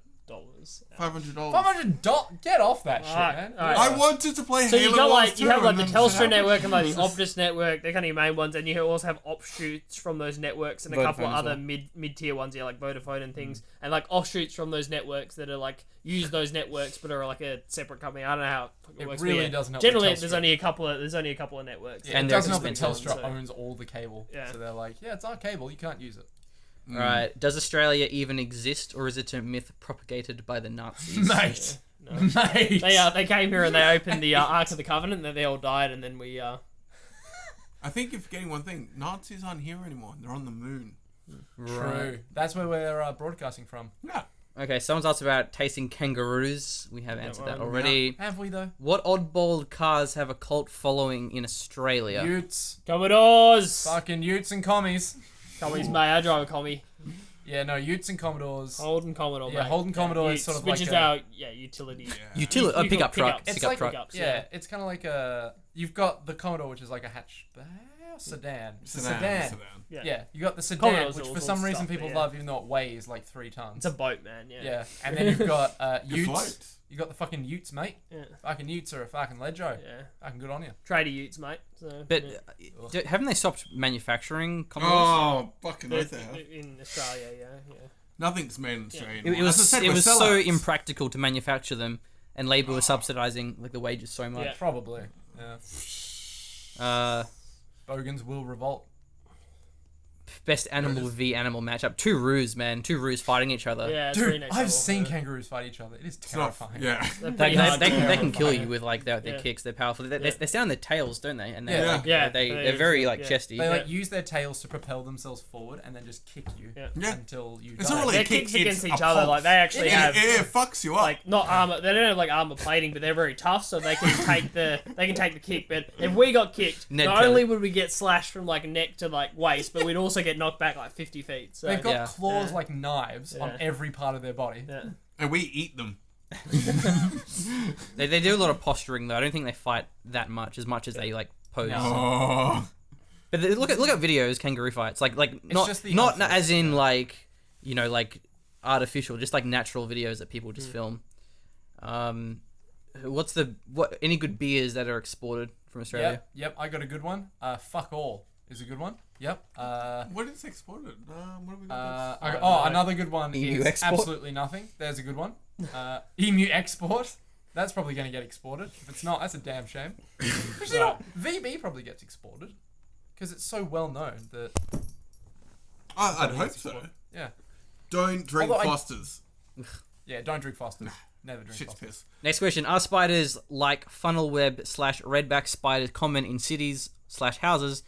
$500. $500. Get off that shit, Alright, man. alright. I wanted to play So Halo you got like Wars you have 2, like the and then shit Telstra happened. network and like the Optus network. They're kind of your main ones, and you also have offshoots from those networks and a couple of Vodafone as other well. mid tier ones, yeah, like Vodafone and things, and like offshoots from those networks that are like use those networks but are like a separate company. I don't know how it works. really but yeah, doesn't help Generally, with there's Telstra. only a couple of networks. Yeah, And it they're doesn't help that expensive. Telstra So- owns all the cable. Yeah. So they're like, yeah, it's our cable, you can't use it. right. Does Australia even exist, or is it a myth propagated by the Nazis? Mate. No. Mate. They came here and they opened the Ark of the Covenant, and then they all died, and then we I think you're forgetting one thing. Nazis aren't here anymore. They're on the moon. True. That's where we're broadcasting from. Yeah. Okay, someone's asked about tasting kangaroos. We have answered that one, already. Have we, though? What oddball cars have a cult following in Australia? Utes. Commodores. Fucking Utes and commies. Commies, mate. I drive a commie. Yeah, no, Utes and Commodores. Holden Commodore. Yeah, mate. Holden Commodore is Utes, sort of which like is a- our utility. Utility, You pickup got truck. pickups. It's Pickup like truck. pickups, Yeah, it's kind of like a. You've got the Commodore, which is like a hatchback sedan. It's a sedan. Yeah, you got the sedan, Commodore's which all for sorts some of reason stuff, people yeah. love, even though it weighs like 3 tons. It's a boat, man. Yeah. Yeah, and then you've got It Utes. floats. You got the fucking Utes, mate. Yeah. Fucking Utes are a fucking ledjo. Yeah. Fucking good on you. Trader Utes, mate. So, But yeah. haven't they stopped manufacturing Commodores? Oh, fucking oath they have. In Australia, yeah. Nothing's made in Australia It anymore. As I was said, it we're was so sellouts. impractical to manufacture them, and Labor was subsidizing like the wages so much. Yeah. Probably. Yeah. Bogans will revolt. Best animal v animal matchup. Two roos, man. Two roos fighting each other. Yeah, it's pretty Dude, next I've level. seen kangaroos fight each other. It is It's not- terrifying. Yeah. They're They, pretty they, hard they, to can, they can do. kill you with like their Yeah. kicks. They're powerful. They Yeah. stand on their tails, don't they? And they Yeah. like, Yeah, they're very like yeah. chesty. They like Yeah. use their tails to propel themselves forward and then just kick you Yeah. Yeah. until you It's die. not really Their a kick, kicks it's against a each other, pulse. like they actually It, have it fucks you up. like not armor. They don't have like armor plating, but they're very tough, so they can take the kick. But if we got kicked, Ned not Kelly. only would we get slashed from like neck to like waist, but we'd also get knocked back like 50 feet. So They've got Yeah. claws Yeah. like knives on Yeah. every part of their body. yeah. and we eat them. They do a lot of posturing though. I don't think they fight that much as they like pose. No. Oh. But look at videos, kangaroo fights. Like not just the not outfits, as in like like artificial, just like natural videos that people just film. What any good beers that are exported from Australia? Yep, I got a good one. Fuck all is a good one. Yep. What is exported? What have we got? Another good one Emu is export? absolutely nothing. There's a good one. Emu export. That's probably going to get exported. If it's not, that's a damn shame. Actually, you know, VB probably gets exported because it's so well known that. I'd hope so. Yeah. Don't drink Although I- Fosters. Yeah. Don't drink Fosters. Never drink Shit's Fosters. piss. Next question: are spiders like funnel web / redback spiders common in cities / houses,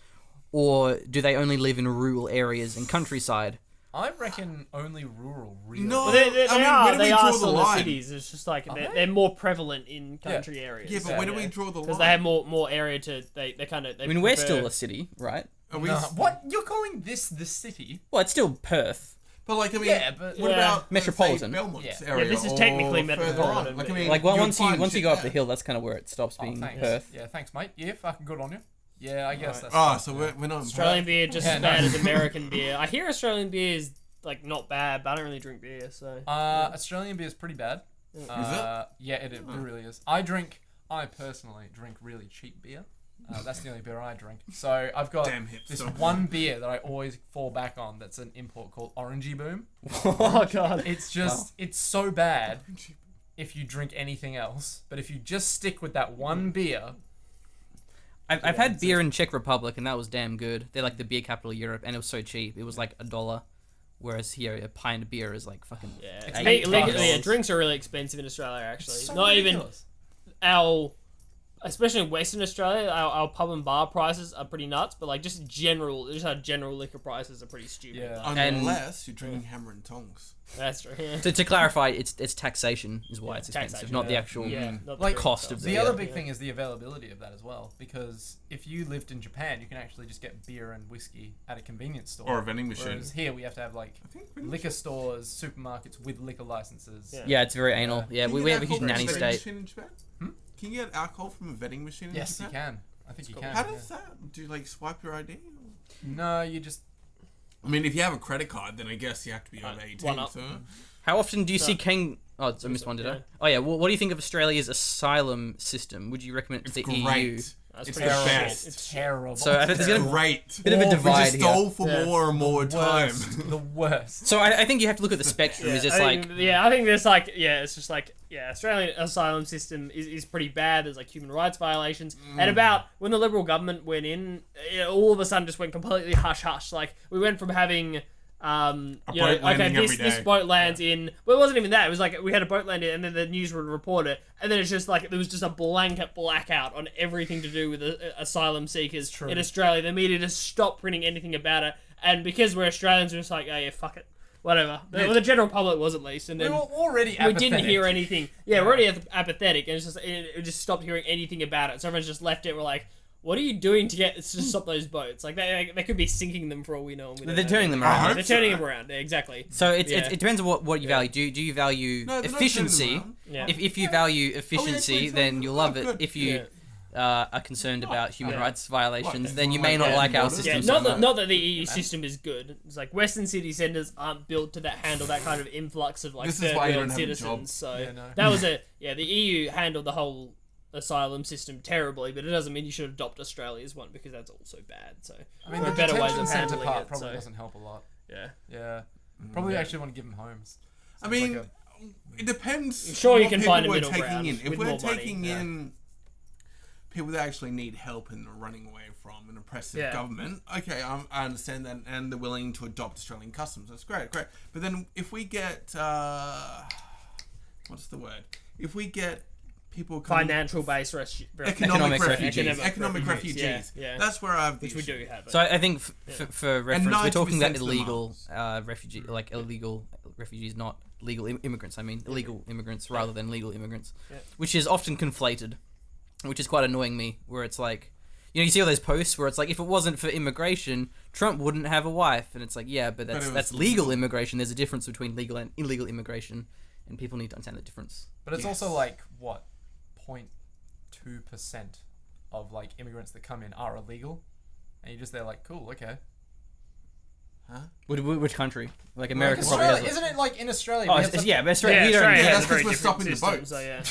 or do they only live in rural areas and countryside? I reckon only rural. Really. No. Well, they I mean, are. where do we They draw are the still the line? cities. It's just like they? they're more prevalent in country areas. Yeah, but where do we draw the line? Because they have more area to. They kind of. I mean, we're still a city, right? Are we? No, what you're calling this the city? Well, it's still Perth. But like, I mean, Yeah, but- what Yeah. about Metropolitan. Say, Belmont's Yeah. area? Yeah, this is or technically further metropolitan, on? Like, I but- mean, Like, well, you'd once find you shit go up the there. hill, that's kind of where it stops being thanks. Perth. Yeah, thanks, mate. Yeah, fucking good on you. Yeah, I guess Right. that's. So we're not in Australian Perth. beer just Yeah, as no. bad as American beer. I hear Australian beer is like not bad, but I don't really drink beer, so. Australian beer is pretty bad. it? Yeah, it really is. I personally drink really cheap beer. That's the only beer I drink. So I've got Damn hipster. this one beer that I always fall back on that's an import called Orangey Boom. Oh god. It's just, it's so bad if you drink anything else. But if you just stick with that one beer, I've had beer in Czech Republic, and that was damn good. They're like the beer capital of Europe, and it was so cheap. It was like $1, whereas here a pint of beer is like fucking. Yeah, It's yeah, $8. drinks are really expensive in Australia. Actually, it's so not ridiculous. even our, especially in Western Australia, our pub and bar prices are pretty nuts. But like just our general liquor prices are pretty stupid. Yeah. Like, Unless you're drinking hammer and tongs. that's true. Yeah. To clarify, it's taxation is why it's expensive, Taxation, not the yeah. actual. Yeah, not the Like, drink cost itself. of The the other beer. big thing is the availability of that as well, because if you lived in Japan, you can actually just get beer and whiskey at a convenience store. Or a vending machine. Whereas here we have to have like think vending liquor stores, supermarkets with liquor licenses. Yeah. Yeah, it's very anal. Yeah. Yeah, Can we you have a get huge alcohol nanny from a vending state. machine in Japan? Hmm? Can you get alcohol from a vending machine in Yes, you Japan? can. I think you cool. can. How yeah. does that? Do you like swipe your ID? No, you just. I mean, if you have a credit card, then I guess you have to be over 18. one up. So. How often do you see No. King? Oh, I missed one, did I? Yeah. Oh yeah. Well, what do you think of Australia's asylum system? Would you recommend it to It's the EU? great. That's It's pretty the shit. best. It's terrible. So I think there's gonna Great. bit of a We divide just here. stole for Yeah. more and more time. Worst, the worst. So I think you have to look at the spectrum. Is it's I like think there's like it's just like Australian asylum system is pretty bad. There's like human rights violations, and about when the Liberal government went in, it all of a sudden just went completely hush hush. Like we went from having boat landing every this day. boat lands in. Well, it wasn't even that. It was like we had a boat land in, and then the news would report it, and then it's just like there was just a blanket blackout on everything to do with asylum seekers True. in Australia. The media just stopped printing anything about it, and because we're Australians, we're just like, oh yeah, fuck it, whatever. Well, the general public was at least, and We then were already we apathetic. didn't hear anything. Yeah, we're already apathetic, and it's just it just stopped hearing anything about it. So everyone's just left it. We're like, what are you doing to stop those boats? Like they could be sinking them for all we know. And we don't they're know. turning them I around. hope They're so. turning them around. Yeah, exactly. So it depends on what you Yeah. value. Do you value No, they're not turning efficiency? around. Yeah. If you value efficiency, actually then turn- you'll love oh, it. good. If you are concerned about human Yeah. rights violations, What, then you from may like not like our borders? system Yeah, so not much. that, not that the EU system is good. It's like Western city centres aren't built to handle that kind of influx of like This is third why you world don't have a job. citizens. So Yeah, no. that was the EU handled the whole asylum system terribly, but it doesn't mean you should adopt Australia's one because that's also bad. So I mean, there the are better ways detention of centre handling part it. probably So doesn't help a lot. yeah, Yeah. Probably actually want to give them homes. I Seems mean, like it depends. I'm sure you what can people find a we're middle taking ground in. If with we're more money, taking yeah. in people that actually need help and are running away from an oppressive Yeah. government, okay, I understand that, and they're willing to adopt Australian customs. That's great. But then if we get what's the word? If we get people coming, financial based economic refugees, refugees. economic refugees. Yeah. That's where I have the which we issue. do have. So I think for reference, we're 90% talking about of them illegal refugee, like illegal refugees, not legal immigrants. I mean, illegal immigrants rather than legal immigrants, Yeah. which is often conflated, which is quite annoying me. Where it's like, you see all those posts where it's like, if it wasn't for immigration, Trump wouldn't have a wife, and it's like, yeah, but it was that's legal immigration. There's a difference between legal and illegal immigration, and people need to understand the difference. But it's Yes. also like, what, 0.2% of like immigrants that come in are illegal. And you're just there like, cool, okay. Which country? Like America? Like probably Australia, has isn't it like in Australia? Oh, we have such- yeah, but Australia, Yeah, we don't. Australia yeah, has that's a very 'cause we're different stopping the system, boats. So yeah.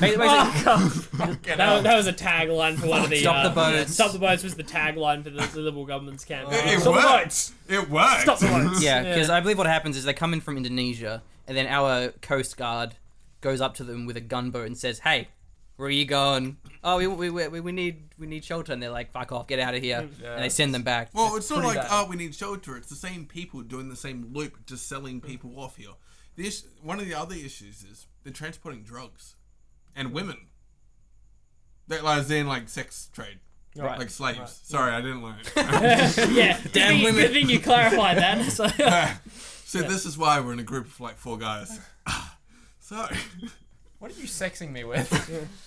Basically- That was a tagline for one of the Stop the boats. Stop the boats was the tagline for the Liberal government's campaign. It Stop the worked. boats. It worked. Stop the boats. Yeah, because I believe what happens is they come in from Indonesia, and then our Coast Guard goes up to them with a gunboat and says, "Hey, where are you going? Oh, we need shelter." And they're like, "Fuck off, get out of here," Yeah. and they send them back. Well, it's not pretty like, bad. we need shelter. It's the same people doing the same loop, just selling people off here. One of the other issues is they're transporting drugs and women. That like in like sex trade, Right. like slaves. Sorry, I didn't learn. Yeah, Damn good women. thing you clarified that. So, See, this is why we're in a group of like 4 guys. So, What are you sexing me with?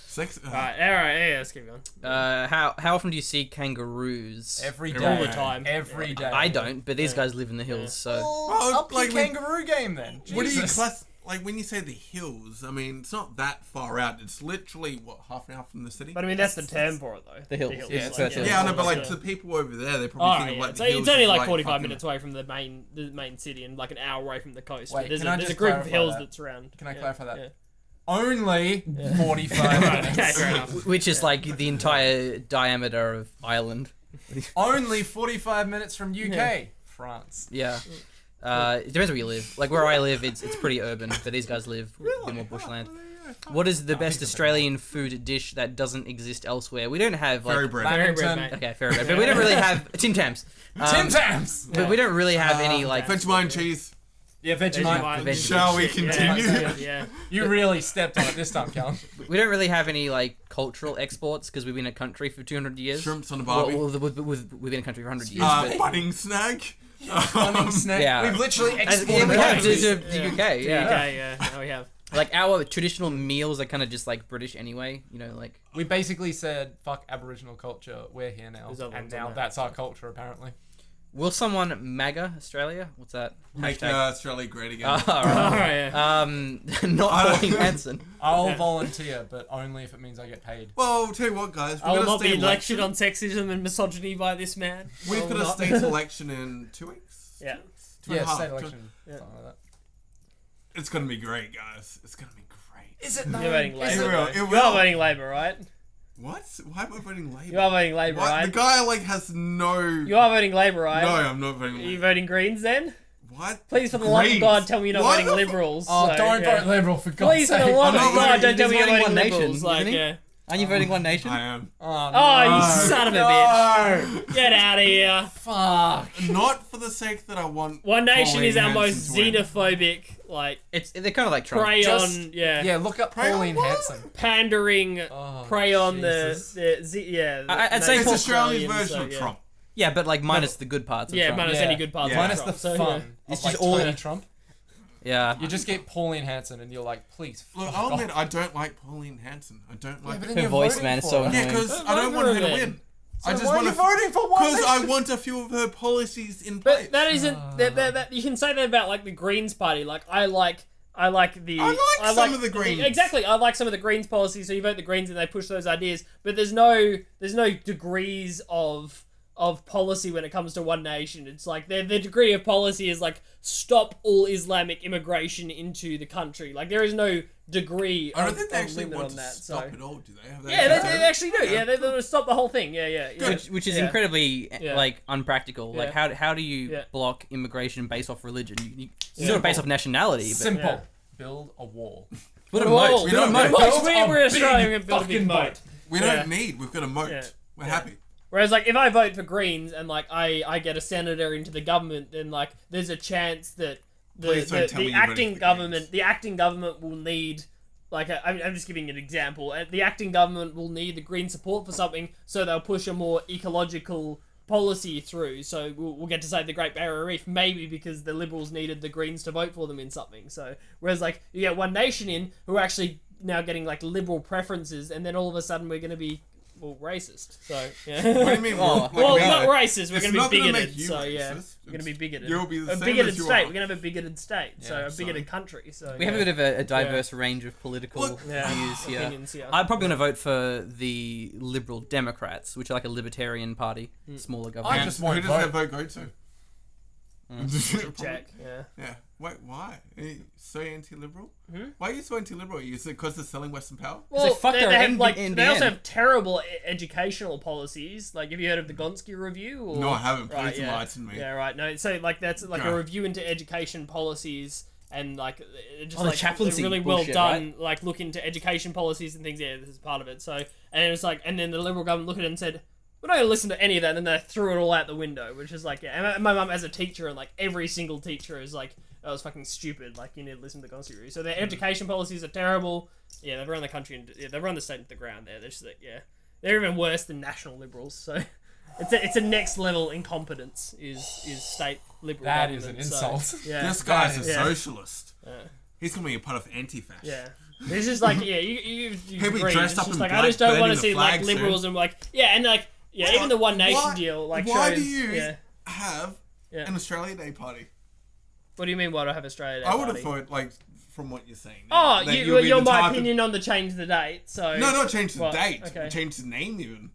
sex. Alright, yeah, let's keep going. How often do you see kangaroos? Every day. All the time. Every day. I don't, but these guys live in the hills, so. Well, Up like, your kangaroo game then. What do you Jesus. class? Like when you say the hills, I mean it's not that far out. It's literally what, half an hour from the city. But I mean, that's the term for it, though. The hills. Yeah, like, it's Perth Hills. Yeah, I know, but like Yeah. to the people over there, they probably Oh, think of yeah. like So the hills it's only as, like 45 fucking- minutes away from the main city and like an hour away from the coast. Wait, but there's can I there's a just group of clarify hills that? that surround. Can I Yeah, clarify that? yeah. Only 45 Right, minutes. okay, fair enough. Which is like the entire diameter of Ireland. Only 45 minutes from UK. Yeah. France. Yeah. It depends where you live. Like where I live, it's pretty urban, but these guys live a bit more bushland. What is the best Australian food dish that doesn't exist elsewhere? We don't have like. Fairy bread. Fairy bread, Lamington. mate. Okay, fair enough. But we don't really have Tim Tams. Tim Tams! But we don't really have any like. Vegemite and cheese. Yeah, Vegemite. Vegemite. Shall we continue? Yeah. You really stepped on it this time, Callum. We don't really have any like cultural exports because we've been a country for 200 years. Shrimps on a Well, barbie. we've been a country for 100 years. but, Budding snag. Funny snack. Yeah. We've literally yeah, exported we have to it. the UK. Okay, Yeah. yeah. We have. Like our traditional meals are kind of just like British anyway. You know, like We basically said, fuck Aboriginal culture, we're here now. There's other And ones on now there. that's our culture, apparently. will someone MAGA Australia? What's that? Make Hashtag. Australia great again. All All right. right, yeah. Not I don't- Pauline Hanson. I'll Yeah. volunteer, but only if it means I get paid. Well, I'll tell you what, guys. I We've will got a not be state lectured election. on sexism and misogyny by this man. We've I will got a not. state election in 2 weeks. Yeah. Two and a Yeah, half. state election. Yeah. Something like that. It's gonna be great, guys. It's gonna be great. Is it You're voting It Labour. will. though. It You will. are voting Labour, right? What? Why am I voting Labour? You are voting Labour, What? right? The guy like has no. You are voting Labour, right? No, I'm not voting Are you Labour. voting Greens then? What? Please, for the love of Greens? God, tell me you're not Why voting the fu- Liberals. Oh, so, don't yeah. vote Liberal for God's Please, for sake. the love I'm of not God, voting- don't tell me he's you're voting voting One Nation, Liberals. Like, isn't he? yeah. Aren't you voting One Nation? I am. Oh, Oh, you no. son of a bitch. Get out of here. Fuck. Not for the sake that I want. One Nation Pauline is our most Hanson to win. xenophobic, like, They're kind of like Trump. prey Just- on, yeah, Yeah, look up Pray on Pauline what? Hanson. pandering, Oh, prey on Jesus. yeah. I'd say It's Paul- Australia's Australians, version of yeah. Trump. Yeah, but like minus the good parts. Of Yeah, Trump. minus Yeah. any good parts. Yeah. of Minus the Trump. So, fun. yeah. It's Of, like, just all- Tony Trump. Yeah. You just get Pauline Hanson and you're like, please. Look, fuck I'll off. admit I don't like Pauline Hanson. I don't like. but her. then Her you're voice, voting man, is for so her. Yeah, annoying. because I don't vote want for her her to then. win. So I just why want are you voting for one because I Nation? want a few of her policies in place. But that isn't that you can say that about like the Greens party. Like I like the I like some of the Greens. Exactly, I like some of the Greens policies. So you vote the Greens and they push those ideas. But there's no degrees of policy when it comes to One Nation. It's like the degree of policy is like stop all Islamic immigration into the country. Like there is no degree. I don't of, think they of actually limit want on to that. stop So it all, do they? Have yeah, they actually do. Yeah, they want to stop the whole thing. Yeah. Which is Yeah. incredibly Yeah. like unpractical. Like Yeah. how do you Yeah. block immigration based off religion? You Yeah. sort of based off nationality. But Simple. Yeah. Build a wall. put a Whoa, moat. we Put a don't moat. know. Moat. We're a Australia, big we're gonna build a big fucking moat. We Yeah. don't need. We've got a moat. Yeah. We're Yeah. happy. Whereas, like, if I vote for Greens and like I get a senator into the government, then like there's a chance that Please don't tell me the you're voting acting for government Greens. will need like I'm just giving an example. The acting government will need the Green support for something, so they'll push a more ecological policy through. So we'll get to save the Great Barrier Reef maybe because the Liberals needed the Greens to vote for them in something. So whereas like you get One Nation in who are actually now getting like liberal preferences, and then all of a sudden we're going to be racist. So yeah. What do you mean? Oh. Well, we- not racist. We're it's going to not be gonna make bigoted. you So yeah, racist. we're going to be bigoted. You'll be the a same bigoted as you state. are. We're going to have a bigoted state. So Yeah, a bigoted so- country. So We have a bit of a diverse range of political Look- views here. opinions. Yeah. I'm probably going to vote for the Liberal Democrats, which are like a libertarian party, smaller I government. just Who won't does that vote. vote go to? Check. Yeah. Yeah. Wait, why? Are you so anti-liberal? Hmm? Why are you so anti-liberal? Is it because they're selling Western power? Well, fuck they their have NBN. like they also have terrible educational policies. Like, have you heard of the Gonski Review? Or... No, I haven't. Please Right, yeah. enlighten me. Yeah, right. No, so like that's like Go. a review into education policies and like just Oh, the like chaplaincy really well bullshit, done. Like look into education policies and things. Yeah, this is part of it. So and it was like, and then the Liberal government looked at it and said, we're not going to listen to any of that, and then they threw it all out the window, which is like, yeah. And my mum as a teacher, and like every single teacher is like, that was fucking stupid. Like you need to listen to the Gonski Review. So their education policies are terrible. Yeah, they've run the country and they've run the state into the ground. There, they're just like, yeah, they're even worse than national liberals. So It's a next level incompetence is state liberal That government. is an so, insult. yeah. This guy's a Yeah. socialist. He's gonna be a part of anti-fascist. Yeah. This is like, yeah, you He'll be agree. dressed It's up just in like, black, I just don't want burning to the see like flag soon. liberals and like, yeah, and like, yeah, even the One Nation Why- deal like why shows. do you yeah. have Yeah. an Australia Day party? What do you mean? Why do I have Australia Day I would have party? thought, like, from what you're saying. Oh, that you're would be the my type of- opinion on the change the date. So No, not change the What? date. Okay. Change the name even.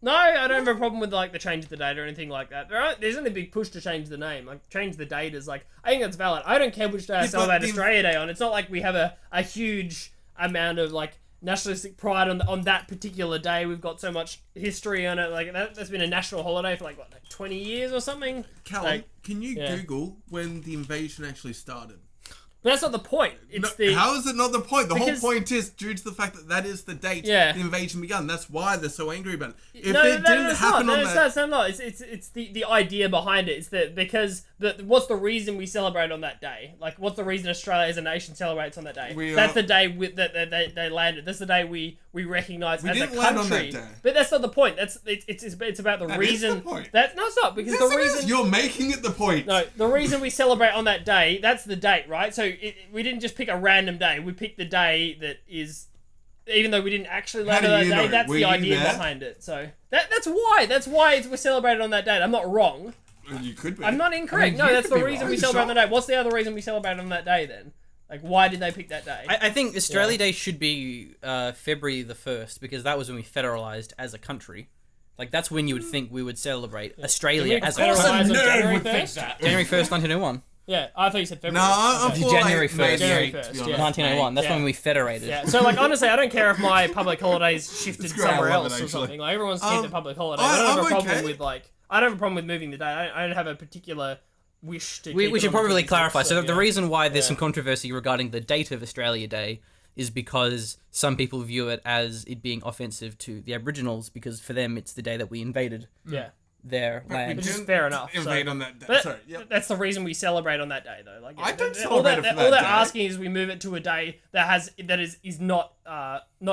No, I don't have a problem with like the change of the date or anything like that. There's only a big push to change the name. Like change the date is like I think that's valid. I don't care which day I Yeah, celebrate but the- Australia Day on. It's not like we have a huge amount of like nationalistic pride on that particular day. We've got so much history on it. Like that's been a national holiday for like 20 years or something. Callum, Like, can you yeah. Google when the invasion actually started? But that's not the point. It's the How is it not the point? The Because- whole point is due to the fact that that is the date Yeah. the invasion began. That's why they're so angry about it. If no, it didn't it's happen not. on No, that... it's not. It's the idea behind it. It's that because what's the reason we celebrate on that day? Like, what's the reason Australia as a nation celebrates on that day? We That's are- the day that they landed. That's the day we recognise We as a didn't land country. on that day. But that's not the point. It's about the That is reason. the point. No, it's not because Yes, the it is. reason. You're making it the point. No, the reason we celebrate on that day, that's the date, right? So we didn't just pick a random day. We picked the day that is, even though we didn't actually land How on do that you day, know? that's Were the you idea there? behind it. So that's why we're celebrated on that date. I'm not wrong. You could be. I'm not incorrect. I mean, No, you that's could the be reason wrong. we celebrate on Sure. that day. What's the other reason we celebrate on that day then? Like, why did they pick that day? I think Australia Day should be February the 1st because that was when we federalised as a country. Like that's when you would think we would celebrate Australia as a Federalise country. on nerd January would think 1st? that. January 1st, 1901. Yeah, I thought you said February. No, I'm Okay. for January like, May 1st. January 8th, to be 1st, honest. yeah. 1901. That's Yeah. when we federated. Yeah, so like honestly, I don't care if my public holidays shifted It's great, I somewhere love it, else or actually. something. Like everyone's keep their public holiday. I- I don't have I'm a problem okay. with like I don't have a problem with moving the day. I don't have a particular wish to. We keep should it on the probably 26th, clarify. So the yeah. reason why there's Yeah. some controversy regarding the date of Australia Day is because some people view it as it being offensive to the Aboriginals because for them it's the day that we invaded Yeah. their We land. Which is didn't fair enough, Invade so- on that day. But Sorry, yep. that's the reason we celebrate on that day, though. Like, I don't all celebrate it for all that they're day. asking is we move it to a day that is not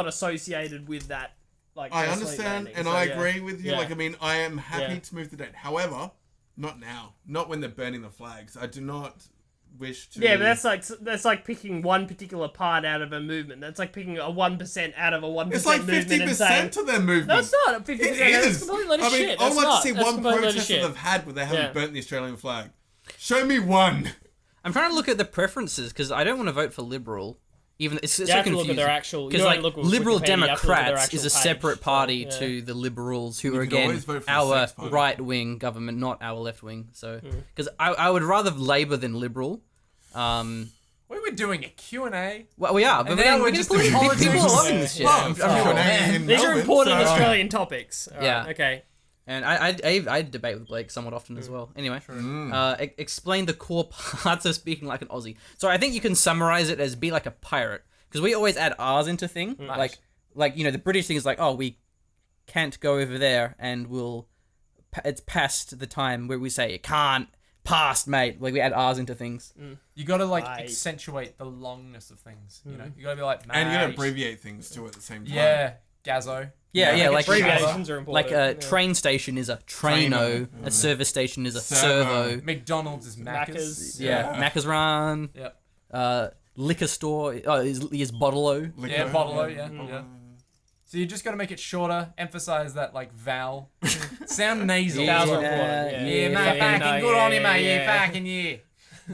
associated with that. Like, I first understand, landing. and So, I yeah. agree with you. Yeah. Like, I mean, I am happy Yeah. to move the date. However, not now. Not when they're burning the flags. I do not wish to. Yeah, but that's like picking one particular part out of a movement. That's like picking a 1% out of a 1% It's like movement and saying 50% to their movement. no, it's not 50%. It That's is. completely load of I mean, shit. I would That's like not. to see That's one completely load of protest that shit. they've had where they haven't Yeah. burnt the Australian flag. Show me one. I'm trying to look at the preferences because I don't want to vote for Liberal. Even it's so You have to confusing. look at their actual. You Because don't like look at Liberal Wikipedia, you have to look at their Democrats is a actual separate page. party So, yeah. to the Liberals, who are could again always vote for a our sex party. right wing government, not our left wing. So Hmm. because I would rather Labor than Liberal. We were doing a Q&A. Well, we are, but And now then we're we're just just in people politics. are loving this shit. Yeah. I'm Oh, sure. man. in These are Melbourne, important so- Australian topics. All Yeah. right, okay. And I debate with Blake somewhat often Hmm. as well. Anyway, explain the core parts of speaking like an Aussie. So I think you can summarize it as be like a pirate, because we always add R's into thing. Like you know, the British thing is like, oh, we can't go over there, and it's past the time where we say it can't, past, mate. Like we add R's into things. You got to like Right. accentuate the longness of things. You know, you got to be like, And you're going to mate. abbreviate things too at the same time. Yeah, Gazzo. Yeah, like Abbreviations are important. like a train station is a traino, a service station is a Servo. servo. McDonald's is Macca's. Macca's. Yeah, Macca's Run. Yep. Liquor store is Bottle-O. Liquor. Yeah, Bottle-O, yeah. So you just got to make it shorter, emphasize that like vowel. Sound nasal. Vowels Yeah, are important. Yeah, mate, fucking fucking no, good on you, mate. yeah. Yeah, fucking yeah.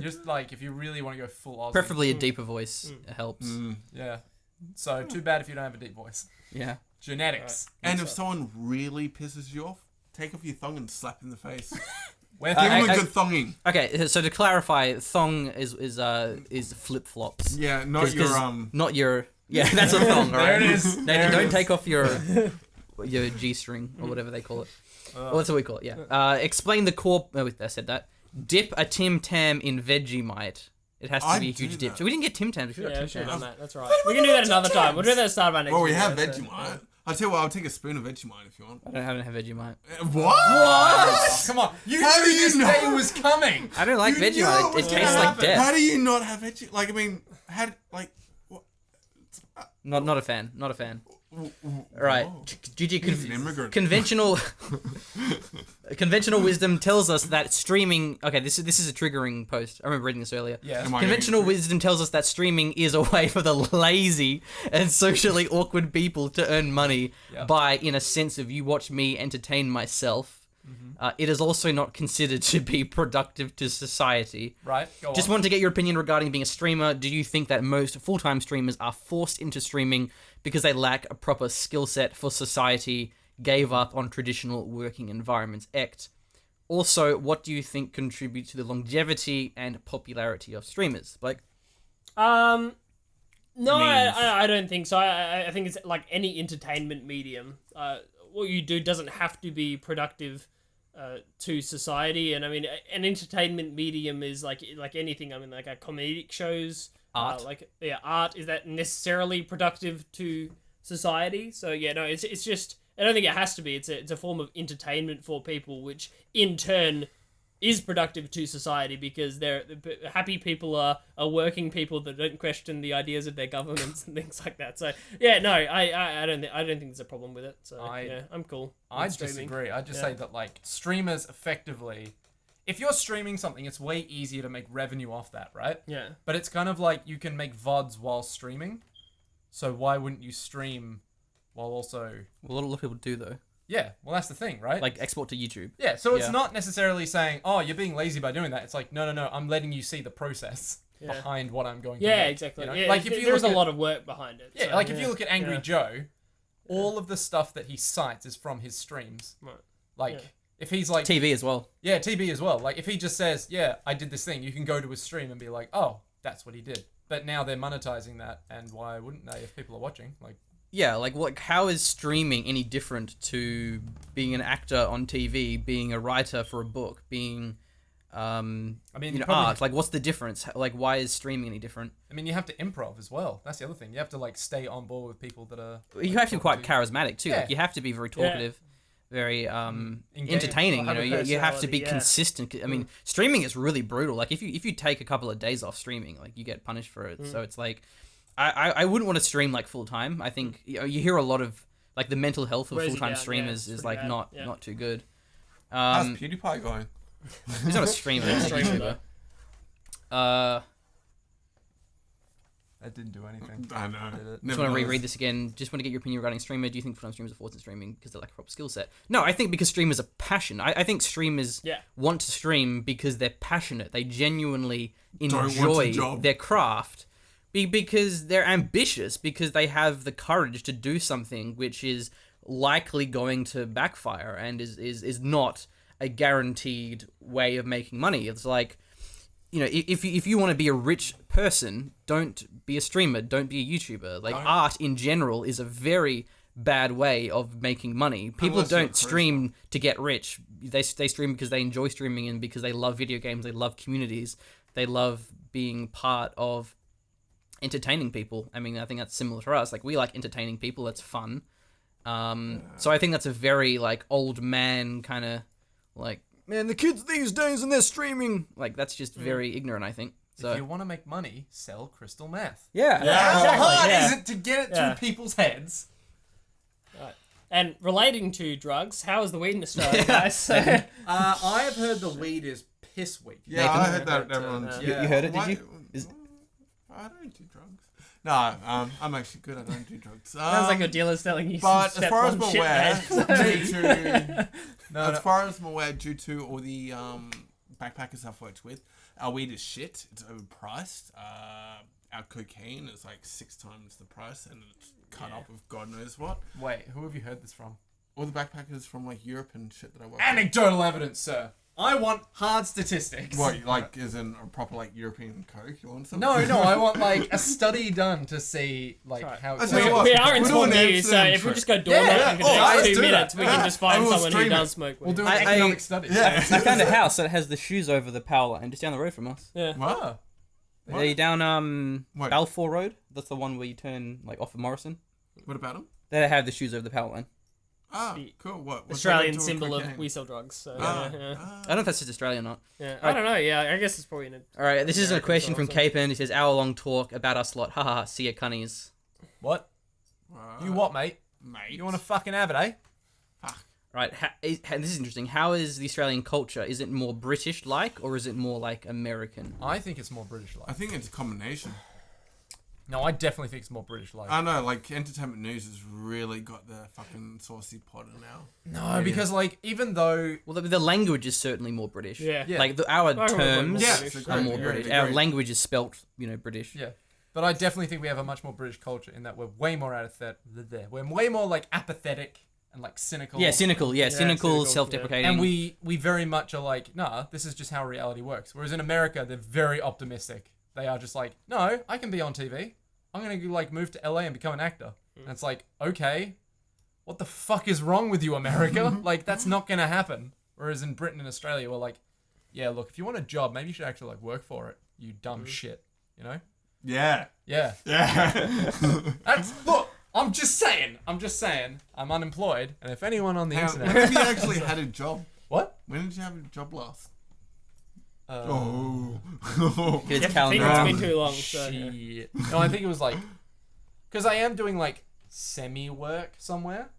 Just like if you really want to go full Aussie. Preferably a deeper voice helps. Yeah. So too bad if you don't have a deep voice. Yeah. Genetics. And if someone really pisses you off, take off your thong and slap in the face. Where Give them a I- good thonging. Okay, so to clarify, thong is flip flops. Yeah, not your not your. Yeah, that's a thong. There Right? it is. Nathan, There it don't is. take off your G string or whatever they call it. Well, that's what we call it. Yeah. Explain the core. Oh, I said that. Dip a Tim Tam in Vegemite. It has to I be a do huge dip. that. So we didn't get Tim Tam. We should Yeah, have we Tim should have Tam. done that. That's right. We can do that another time. We'll do that at the start of our next Well, we video, have so- Vegemite. I'll tell you what, I'll take a spoon of Vegemite if you want. I don't have Vegemite. What? Come on. You How do knew you this know? day was coming. I don't like You knew Vegemite. It was gonna tastes like happen. death. How do you not have Vegemite? Like, I mean, what? Not a fan. Not a fan. Right, Whoa. GG, He's an immigrant. conventional wisdom tells us that streaming. Okay, this is a triggering post. I remember reading this earlier. Yeah. Am I Conventional getting wisdom tells us that streaming is a way for the lazy and socially awkward people to earn money by, in a sense of, you watch me entertain myself. It is also not considered to be productive to society. Right. Go Just on. wanted to get your opinion regarding being a streamer. Do you think that most full-time streamers are forced into streaming because they lack a proper skill set for society, gave up on traditional working environments? Also, what do you think contributes to the longevity and popularity of streamers? Like, No, Memes. I don't think so. I think it's like any entertainment medium. What you do doesn't have to be productive to society, and I mean, an entertainment medium is like anything. I mean, like comedic shows, Art. Art, is that necessarily productive to society? So yeah, no, it's just, I don't think it has to be. It's a form of entertainment for people, which in turn is productive to society, because happy people are working people that don't question the ideas of their governments and things like that. So yeah, no, I don't think there's a problem with it. So yeah, I'm cool. I with streaming. disagree. I just say that like streamers effectively, if you're streaming something, it's way easier to make revenue off that, right? Yeah. But it's kind of like you can make VODs while streaming. So why wouldn't you stream while also... well, a lot of people do, though. Yeah, well, that's the thing, right? Like, export to YouTube. yeah, so it's Yeah. not necessarily saying, oh, you're being lazy by doing that. It's like, no, I'm letting you see the process behind what I'm going to Yeah, make, exactly. you know? Yeah, like, if you there's look a at, lot of work behind it. Yeah, so, like if you look at Angry yeah. Joe, all of the stuff that he cites is from his streams. Right. Like, Yeah. if he's like... TV as well. Yeah, TB as well. Like, if he just says, yeah, I did this thing, you can go to his stream and be like, oh, that's what he did. But now they're monetizing that, and why wouldn't they if people are watching? Like, Yeah, like how is streaming any different to being an actor on TV, being a writer for a book, being, I mean, you know, probably- art? Like, what's the difference? Like, why is streaming any different? I mean, you have to improv as well. That's the other thing. You have to, like, stay on board with people that are... You have to be quite charismatic too. Yeah. Like, you have to be very talkative, very Engaged. entertaining. You Have know, a you have to be personality, yeah. consistent. I mean, streaming is really brutal. Like, if you take a couple of days off streaming, like, you get punished for it. So it's like, I wouldn't want to stream like full time. I think you hear a lot of like the mental health of Wears you full time down, yeah, streamers it's is pretty like bad, not too good. How's PewDiePie going? He's not a streamer. He's a Streamer, YouTuber. That didn't do anything. I know. Just want to reread this again. Just want to get your opinion regarding streamer. Do you think full-time streamers are forced in streaming because they lack a proper skill set? No, I think because streamers are passion. I think streamers Yeah. want to stream because they're passionate. They genuinely Don't want a enjoy job. their craft. Because they're ambitious, because they have the courage to do something which is likely going to backfire and is not a guaranteed way of making money. It's like, you know, if you want to be a rich person, don't be a streamer, don't be a YouTuber. Like, art in general is a very bad way of making money. People Unless you're don't a stream to get rich. They stream because they enjoy streaming and because they love video games, they love communities, they love being part of entertaining people. I mean, I think that's similar to us. Like, we like entertaining people. That's fun. So I think that's a very like old man kind of like, man, the kids these days and they're streaming. Like, that's just very ignorant, I think. So If you want to make money, sell crystal meth. yeah. How Exactly, hard yeah. is it to get it Yeah. through people's heads? And relating to drugs, how is the weed in Australia, guys? I have heard the weed is piss weak. Yeah, Nathan? I heard that everyone's... You heard it, did Why- you? Is- I don't do drugs. No, I'm actually good. I don't do drugs. Sounds like your dealer's telling you But some as far as I'm step-on shit, aware, man. due to No, as no. far as I'm aware, due to all the backpackers I've worked with, our weed is shit. It's overpriced. Our cocaine is like 6 times the price, and it's cut up with God knows what. Wait, who have you heard this from? All the backpackers from like Europe and shit that I work with. Anecdotal evidence, sir. I want hard statistics. What, like, is in a proper like European coke? You want something? No, I want like a study done to see like Right. how. I It's tell you We, what, we are we'll do informed an news, so Amsterdam if we trip. just go door Yeah, knocking for yeah. the Oh, next let's 2 do minutes, that. we can just I find will someone who stream it. does smoke weed. We'll do an I- economic study. Yeah. I found a house that has the shoes over the power line just down the road from us. Yeah. What? Oh. What? They down What? Balfour Road. That's the one where you turn like off of Morrison. What about them? They have the shoes over the power line. Ah, cool. What? What's Australian that to symbol cocaine? of we sell drugs. So, Ah, yeah. ah. I don't know if that's just Australia or not. Yeah. I don't know. Yeah, I guess it's probably in a. All right, this is a American question from also. Cape End. He says, hour-long talk about us lot. Haha, see ya, cunnies. What? You what, mate? Mate. You want to fucking have it, eh? Right, and this is interesting. How is the Australian culture? Is it more British-like, or is it more like American? I think it's more British-like. I think it's a combination. No, I definitely think it's more British-like. I know, like, entertainment news has really got the fucking saucy Potter now. No, because, like, even though... Well, the language is certainly more British. Yeah. Like, our remember terms more British. are more Yeah, British. agree. Our language is spelt, British. Yeah. But I definitely think we have a much more British culture in that we're way more we're way more, like, apathetic and, like, cynical. Yeah, cynical, cynical, self-deprecating. And we very much are like, nah, this is just how reality works. Whereas in America, they're very optimistic. They are just like, no, I can be on TV. I'm going to, like, move to LA and become an actor. And it's like, okay, what the fuck is wrong with you, America? Like, that's not going to happen. Whereas in Britain and Australia, we're like, yeah, look, if you want a job, maybe you should actually, like, work for it, you dumb shit, you know? Yeah. Yeah. Yeah. Look, I'm just saying, I'm unemployed. And if anyone on the When internet... have you actually had a job? What? When did you have a job last? Here's I Callum. think it's been too long. So, yeah. Shit. No, I think it was like... Because I am doing, like, semi-work somewhere.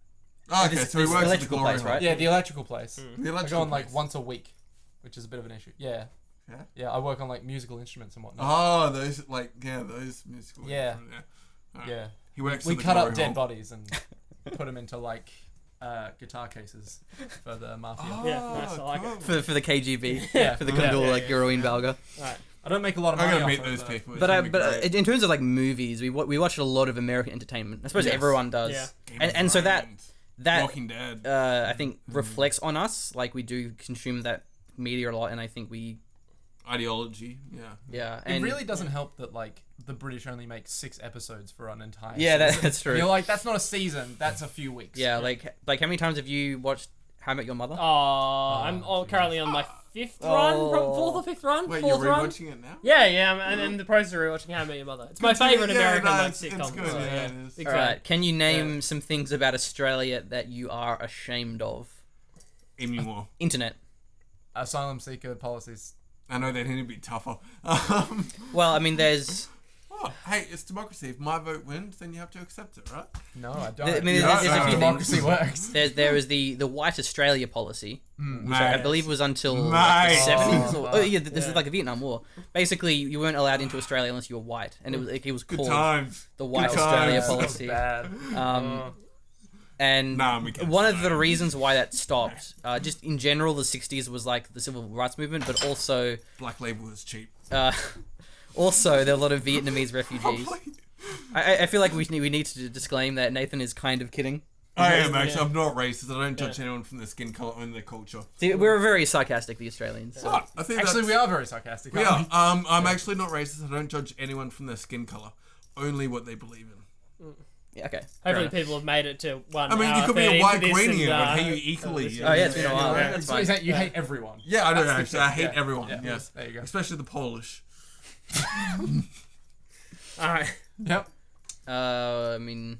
Oh, okay, This- so he this works at the electrical Glory place, Hole. right? Yeah, the electrical place. The I electrical go on, like, place. once a week, which is a bit of an issue. Yeah. Yeah? Yeah, I work on, like, musical instruments and whatnot. Oh, those, like, yeah, those musical. Yeah. instruments, Alright. Yeah. He works We at the cut Glory up dead Hole. bodies and put them into, like, guitar cases for the mafia. Yeah, nice, I like it. For the KGB. Yeah. For the Yeah, Kundal, yeah, like, yeah. heroin Valga. Right. I don't make a lot of I'm money gonna meet off those it, people. It's But gonna be but great. in terms of like movies, we watch a lot of American entertainment. I suppose Yes. everyone does. Yeah. Game of And so Thrones, that Walking Dead. I think reflects on us. Like we do consume that media a lot, and I think we Ideology. Yeah. It and really doesn't help that, like, the British only make 6 episodes for an entire Yeah, season. that's true. You're like, that's not a season, that's a few weeks. Yeah, like how many times have you watched How I Met Your Mother? I'm currently on my 5th run, Oh. 4th or 5th run, Wait, 4th you're run. rewatching it now? Yeah, I'm in the process of rewatching How I Met Your Mother. It's my favourite American like sitcom. It's good. so, Yeah, yeah. it is. Big All fan. right, can you name some things about Australia that you are ashamed of? Emu War. Internet. Asylum seeker policies. I know they need to be tougher. Well, I mean, there's. Oh, hey, it's democracy. If my vote wins, then you have to accept it, right? No, I don't. I mean, there's a few how things. democracy works. There is the White Australia policy, which I Mate. believe was until Mate. like, the 70s. Oh, Oh, yeah, this is like the Vietnam War. Basically, you weren't allowed into Australia unless you were white, and it was Good called times. the White Good Australia times. policy. Bad. And Nah, we can't one say of the that. reasons why that stopped, just in general, the 60s was like the civil rights movement, but also, Black Label is cheap. also there are a lot of Vietnamese refugees. I feel like we need to disclaim that Nathan is kind of kidding. I am actually. Yeah. I'm not racist. I don't judge anyone from their skin color or their culture. See, we're very sarcastic, the Australians. So. What? I think Actually, we that's- are very sarcastic. We aren't are. I'm actually not racist. I don't judge anyone from their skin color. Only what they believe in. Yeah, okay. Hopefully people have made it to 1 I mean, hour you could be 30 a white for this greenie, and, but hate you equally. Oh, yeah, it's been a while. Yeah, Yeah, That's that's what he's fine. saying. You hate everyone. Yeah, I do That's the actually. I thing. hate Yeah. everyone. Yeah. Yes, There you go. especially the Polish. Alright. Yep. I mean,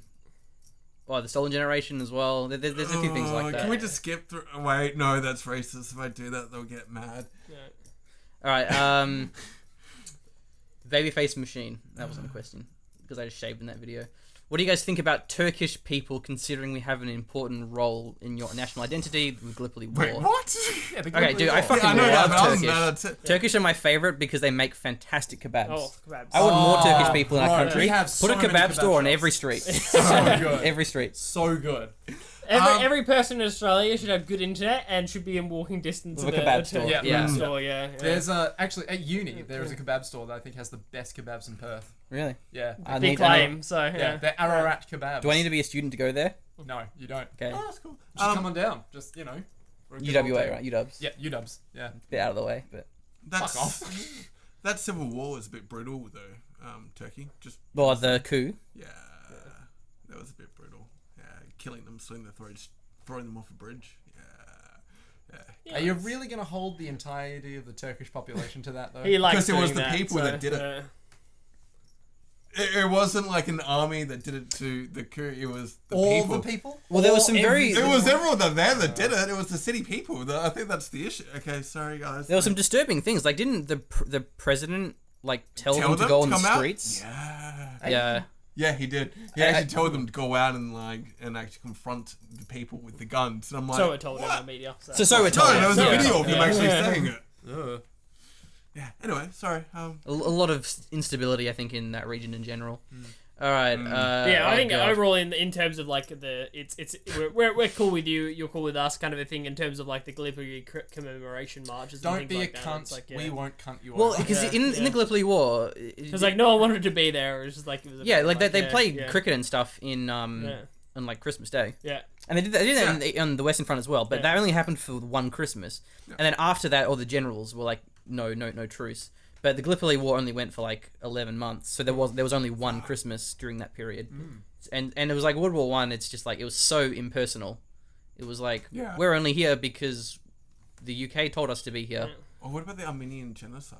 well, the stolen generation as well. There's a few things like that. Can we just skip through? Wait, no, that's racist. If I do that, they'll get mad. All right. Babyface machine. That wasn't a question because I just shaved in that video. What do you guys think about Turkish people, considering we have an important role in your national identity with Gallipoli War? Wait, what? Yeah, the Okay, dude, I fucking I know that, love but other than Turkish. that, that's it. Turkish are my favorite because they make fantastic kebabs. Oh, kebabs. I want more Oh, Turkish people in our bro, country. we have Put so a many kebab kebab store on shops. every street. So good. Every street. So good. Every person in Australia should have good internet and should be in walking distance Of of a kebab store. Yeah, Yeah. store. Yeah. There's actually at uni there is a kebab store that I think has the best kebabs in Perth. Really? Yeah. I big need- claim. So Yeah, yeah. they're Ararat kebabs. Do I need to be a student to go there? No, you don't. Okay. Oh, that's cool. Just come on down. Just for a good old UWA, day. right? UWs. Yeah, UWs. Yeah. Bit out of the way, but. That's, Fuck off. That civil war was a bit brutal, though. Turkey, just Well, the coup. yeah, that was a bit brutal. Yeah, killing them, slitting their throats, throwing them off a bridge. Yeah. Are you really going to hold the entirety of the Turkish population to that though? He likes Because it was doing the that, people so, that did it. It wasn't like an army that did it to the coup. It was the All people. the people? Well, there was Or some every- very- It was everyone that did it. It was the city people. I think that's the issue. Okay, sorry guys. There were some disturbing things. Like, didn't the president like tell them to go on the come out? streets? Yeah. Yeah. Yeah, he did. He actually told them to go out and actually confront the people with the guns. And I'm like, So we're told in the media. So we're told. no, there was a Yeah. video of them Yeah. actually saying it. Ugh. Yeah. Anyway, sorry. A lot of instability, I think, in that region in general. All right. Yeah, I think God. overall in terms of like we're cool with you, you're cool with us, kind of a thing in terms of like the Gallipoli commemoration marches. Don't and be things a like that. cunt. It's like, We won't cunt you Well, over. because Yeah, in the Gallipoli War, because like no one wanted to be there. It was just like it was. they played yeah. cricket and stuff in Yeah. on like Christmas Day. Yeah. And they did that on the Western Front as well, but that only happened for one Christmas. And then after that, all the generals were like, no truce. But the Gallipoli War only went for like 11 months, so there was only one Christmas during that period. And it was like World War One. It's just like it was so impersonal. It was like we're only here because the UK told us to be here. Oh, what about the Armenian genocide?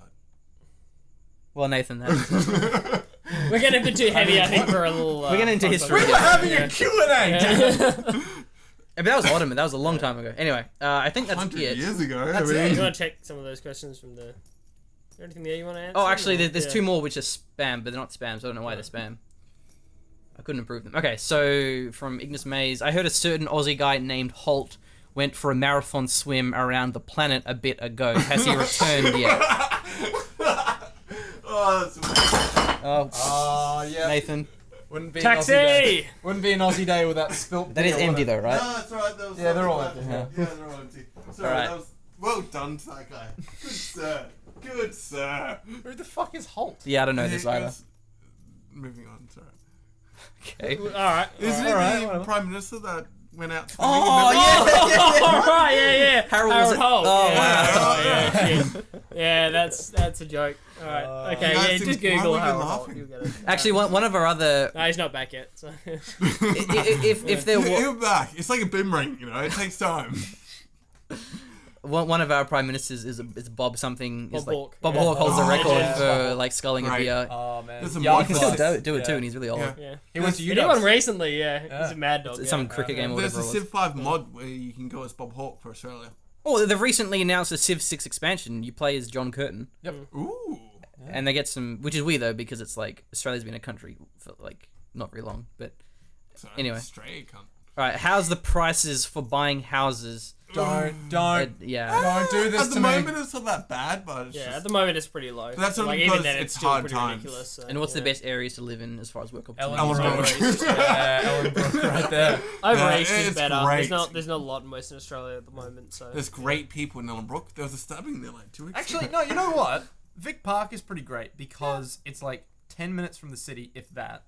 Well, Nathan, that We're getting a bit too heavy, I think, for a little. we're getting into history. We're having a Q&A. But that was Ottoman. That was a long time ago. Anyway, I think that's 100 it. years ago. That's I mean, You want to check some of those questions from the? Is there anything there you want to answer? Oh, actually, or- there's two more which are spam, but they're not spam, so I don't know why they're spam. I couldn't improve them. Okay, so from Ignis Mays, I heard a certain Aussie guy named Holt went for a marathon swim around the planet a bit ago. Has he returned yet? oh, that's amazing. Oh, Oh, yeah. Nathan. Wouldn't be an Aussie day. Taxi. Wouldn't be an Aussie day without spilt That is beer, empty would it? though, right? No, that's right. That was Yeah, they're all something empty, left. Yeah, they're all empty. Sorry, Alright. that was well done to that guy. Good sir. Good sir. Who the fuck is Holt? Yeah, I don't know this He either. was- Moving on, sorry. Okay. All right. Isn't he alright, the whatever. Prime Minister that went out to the Oh, meeting? All right. Yeah. Harold was it? Holt. Oh, yeah. wow. Oh, yeah. Shit. Yeah, that's a joke. All right. Okay. You guys Yeah. think- Just why Google were you Harold Holt. laughing? You'll get it. Actually, one of our other, No, he's not back yet. So. if there He'll was be back. It's like a boomerang, you know. It takes time. one of our prime ministers is Bob something. Bob is like, Hawke. Bob Yeah. Hawke holds the Oh, record yeah. for like sculling a Great. beer. Oh, man. There's some Yeah, white You can still guys. do it too, Yeah. and he's really old. Yeah. Yeah. He went to He did one UW. recently. Yeah. He's Yeah. a mad dog. It's some yeah. cricket game or There's whatever a it was. Civ 5 mod where you can go as Bob Hawke for Australia. Oh, they've recently announced a Civ 6 expansion. You play as John Curtin. Yep. Ooh. And they get some, which is weird though, because it's like Australia's been a country for like not very long. But Sorry, Anyway. Australia cunt. all right, how's the prices for buying houses? Don't Yeah, don't do this At the to me. moment, it's not that bad, but it's Yeah, just... at the moment it's pretty low. But that's only like because even then it's it's still hard pretty times. ridiculous. So, and what's the yeah. best areas to live in as far as work Ellen opportunities? Ellenbrook. Yeah, Ellenbrook right there. Over Yeah, East is it's better. great. There's not a lot in Western Australia at the moment. So There's great people in Ellenbrook. There was a stabbing there like 2 weeks Actually, ago. no, you know what? Vic Park is pretty great because it's like 10 minutes from the city, if that.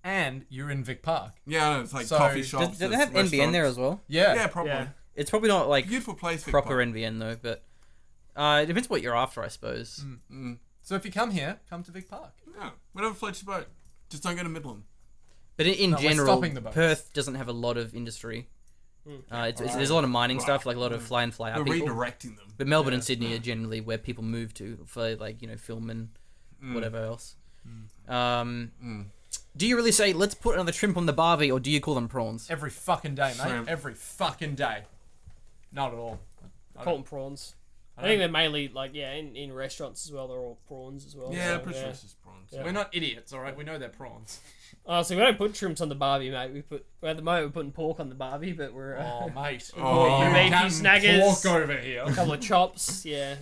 And you're in Vic Park. Yeah, it's like So, coffee Do shops. they have NBN there as well? Yeah. Yeah, probably. Yeah. It's probably not like Beautiful place, Vic proper Park. NBN though, but it depends what you're after, I suppose. So if you come here, come to Vic Park. Yeah, whatever floats your boat. Just don't go to Midland. But in No, we're general, stopping the boats. Perth doesn't have a lot of industry. There's a lot of mining stuff, like a lot of fly in, fly out We're people. redirecting them. But Melbourne and Sydney are generally where people move to for like film and whatever else. Do you really say let's put another shrimp on the barbie, or do you call them prawns? Every fucking day, mate. Shrimp. Every fucking day. Not at all. call them prawns. I think they're mainly like in restaurants as well. They're all prawns as well. Yeah, so, pretty sure it's just prawns. Yeah. We're not idiots, alright? We know they're prawns. Oh, so we don't put shrimps on the barbie, mate. At the moment we're putting pork on the barbie, but we're Oh, mate. Oh. your beefy Cutting snaggers, pork over here. a couple of chops. Yeah.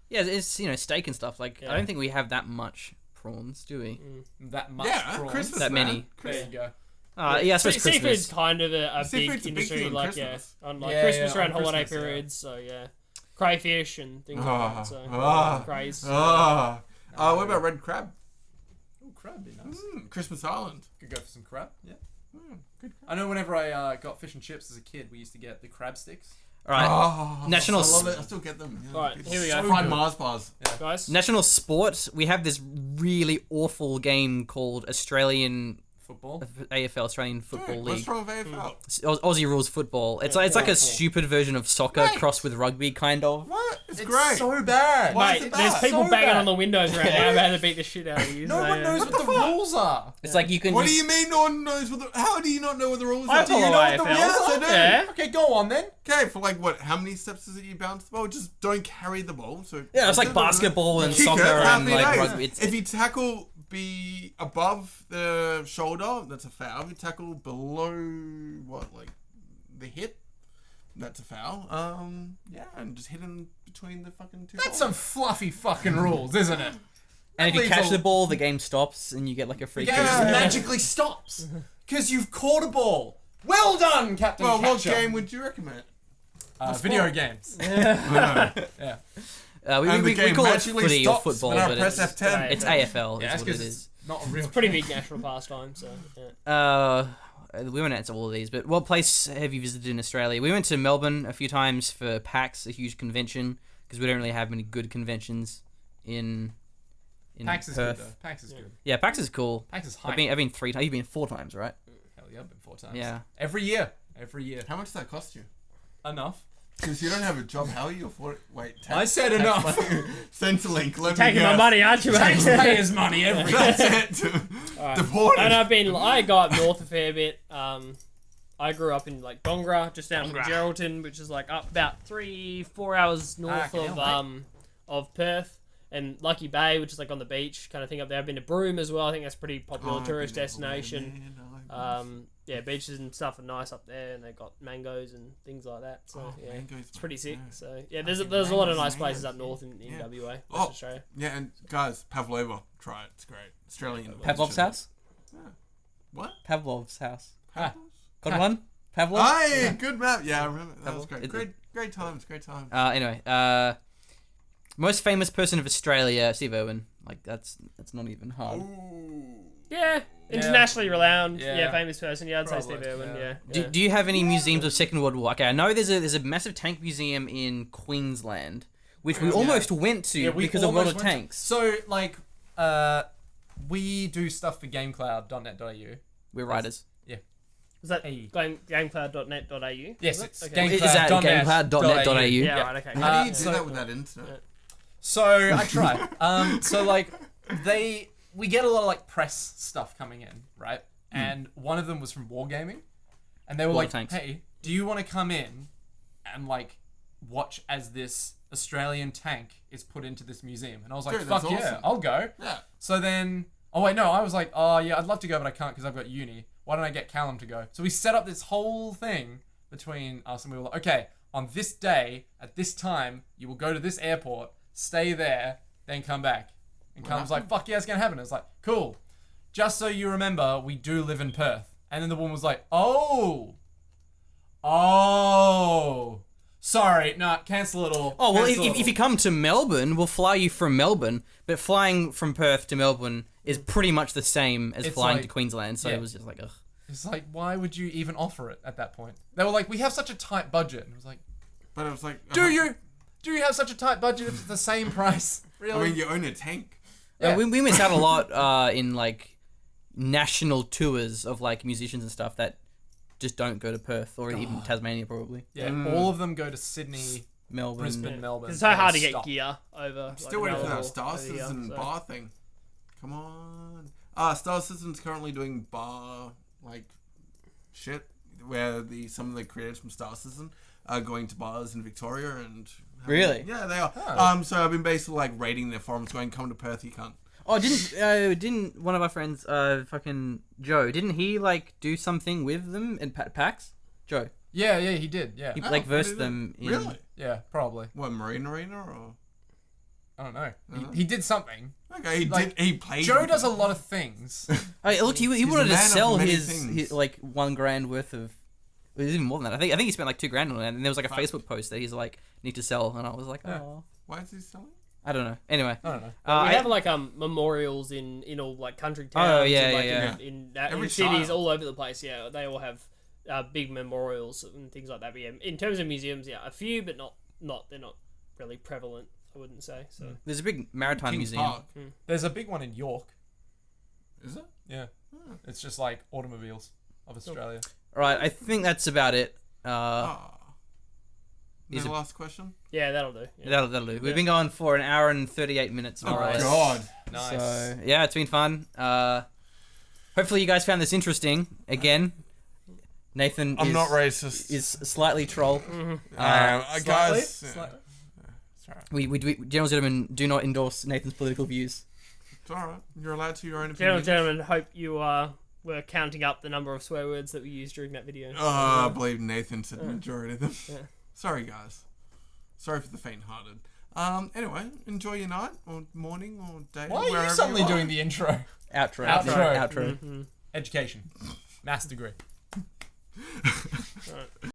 Yeah, it's steak and stuff. Like Yeah. I don't think we have that much prawns, do we? That much Yeah, prawns. Christmas, That man. many. There you go. Yeah, I suppose Seafood's Christmas. kind of a Seafood's big a big industry, thing on like Christmas. on like Yeah, Christmas yeah, around on holiday Christmas, yeah. periods. So yeah, crayfish and things like that. So craze. What about red crab? Oh, crab be nice. Christmas Island. Could go for some crab. Yeah. Good. I know whenever I got fish and chips as a kid, we used to get the crab sticks. All right, Oh, National I love s- it. I still get them. Yeah, Right, it's here we go. so Fried good. Mars bars. Guys, national sport. We have this really awful game called Australian Football. AFL, Australian Football Dude, what's League. wrong with AFL? Aussie rules football. It's like a awful. stupid version of soccer Mate. crossed with rugby, kind of. What? It's great. so bad. Why mate, is it there's bad? people So banging bad. on the windows right now about to beat the shit out of you. No so, one knows yeah. what the rules are. It's like you can. What do just- you mean no one knows what the... How do you not know what the rules I are? follow Do you know what the AFL. rules Yes, are? I do. Yeah. Okay, go on then. Okay, for like what? How many steps is it you bounce the ball? Just don't carry the ball. So Yeah, it's like basketball and Kick it, soccer and happy like days. rugby. It's, If you tackle be above the shoulder, that's a foul. If you tackle below the hip, that's a foul. Yeah, and just hitting between the fucking two. That's some fluffy fucking rules, isn't it? And if you leaves catch a- the ball, the game stops and you get like a free The kick. game just magically stops because you've caught a ball. Well done, Captain Well, what Catcher. game would you recommend? Video games. I know. Yeah. We And the game call it magically footy or stops football, when I but press it's, F10. it's AFL. Yeah, is that's what it 'cause is. it's not a real. Pretty big national pastime. So yeah. We won't answer all of these, but what place have you visited in Australia? We went to Melbourne a few times for PAX, a huge convention, because we don't really have many good conventions in PAX is Perth. good though. PAX is good. Yeah, PAX is cool. PAX is hype. I've been 3 times. You've been 4 times, right? Hell yeah, I've been 4 times. Yeah. Every year. Every year. How much does that cost you? Enough. Because you don't have a job, how are you afford it? Wait, I said enough. Centrelink, let me Taking my guess. money, aren't you, mate? Taxpayers' money every year. That's it. Deported. And I go up north a fair bit. I grew up in like Gongra, just down from Geraldton, which is like up about 3-4 hours north okay, of Perth, and Lucky Bay, which is like on the beach kind of thing up there. I've been to Broome as well. I think that's a pretty popular tourist destination. Yeah, beaches and stuff are nice up there, and they've got mangoes and things like that. So yeah, mangoes, it's pretty sick. yeah. So yeah, there's a lot of nice places up north in WA, West Oh. Australia. Yeah, and guys, Pavlova, try it. It's great. Australian. Pavlov's house? What? Pavlov's house. Ah. Got one? Pavlov? Hey, good map. Yeah, I remember. That was Pavlov. great. Great times. Great times. Anyway, most famous person of Australia, Steve Irwin. Like, that's not even hard. Yeah, internationally renowned. Yeah. Yeah, famous person. Yeah, I'd say Probably, Steve Irwin. yeah. Yeah. Do you have any museums of Second World War? Okay, I know there's a massive tank museum in Queensland, which we almost went to we because of World of almost went to- Tanks. So, like, we do stuff for gamecloud.net.au. We're writers. Is that Hey. gamecloud.net.au? Yes, Is it's it? Okay. Is that gamecloud.net.au? Yeah, Yeah. right, okay. How do you do so- that with that internet? So I try. So like we get a lot of like press stuff coming in, right? And one of them was from Wargaming, and they were War like, Tanks. "Hey, do you want to come in and like watch as this Australian tank is put into this museum?" And I was like, Dude, "Fuck that's yeah, awesome. I'll go." Yeah. So then, oh wait, no, I was like, "Oh yeah, I'd love to go, but I can't because I've got uni. Why don't I get Callum to go?" So we set up this whole thing between us, and we were like, "Okay, on this day at this time, you will go to this airport, stay there, then come back." And Callum's like, "Fuck yeah, it's gonna happen." It's like, "Cool. Just so you remember, we do live in Perth." And then the woman was like, "Oh, sorry, nah, cancel it all." Oh, well, Cancel it if all." you come to Melbourne, we'll fly you from Melbourne, but flying from Perth to Melbourne is pretty much the same as It's flying like- to Queensland, so yeah. it was just like, ugh. It's like, why would you even offer it at that point? They were like, "We have such a tight budget." And it was like, But it was like, Do you have such a tight budget if it's the same price? Really? I mean, you own a tank. Yeah. We miss out a lot in like national tours of like musicians and stuff that just don't go to Perth or even Tasmania probably. Yeah, all of them go to Sydney, Melbourne. Brisbane, Melbourne. It's so hard to and get stop. gear over. Still like, waiting for that Melbourne Star over here, Citizen so. bar thing. Come on. Star Citizen's currently doing bar like shit where some of the creators from Star Citizen are going to bars in Victoria and Really? Yeah, they are. Oh. So I've been basically like raiding their forums, going, "Come to Perth, you can't." Oh, didn't one of our friends, fucking Joe, didn't he like do something with them in PAX? Joe, Yeah, he did. Yeah, he Oh, like what versed did them it? in. Really? yeah, probably. What, Marine Arena or? I don't know. He did something. Okay, he Like, did. He played. Joe with does a them. lot of things. Oh, look, he He's wanted a to man of sell many his things. like $1,000 worth of. It was even more than that. I think he spent like $2,000 on it, and there was like a Facebook post that he's like need to sell, and I was like, oh, Why is he selling? I don't know. Anyway, I don't know. We I- have like memorials in all like country towns. Oh, yeah, and, like, yeah. In Every cities child. all over the place. Yeah, they all have big memorials and things like that. But yeah, in terms of museums, yeah, a few, but not they're not really prevalent. I wouldn't say so. there's a big maritime Kings museum. Park. There's a big one in York. Is it? Yeah, it's just like automobiles of Australia. All right, I think that's about it. No Is it- last question? Yeah, that'll do. Yeah. That'll do. We've been going for an hour and 38 minutes. More or less. God. Nice. So yeah, it's been fun. Hopefully you guys found this interesting. Again, Nathan I'm is, not racist. is slightly troll. Guys. Slightly. We general gentlemen do not endorse Nathan's political views. It's alright. You're allowed to your own Gentlemen, opinion. gentlemen, hope you were counting up the number of swear words that we used during that video. I believe Nathan said the majority of them. Yeah. Sorry, guys. Sorry for the faint-hearted. Anyway, enjoy your night or morning or day. Why are you wherever suddenly are. doing the intro? Outro. Outro. Outro. Education. Maths degree.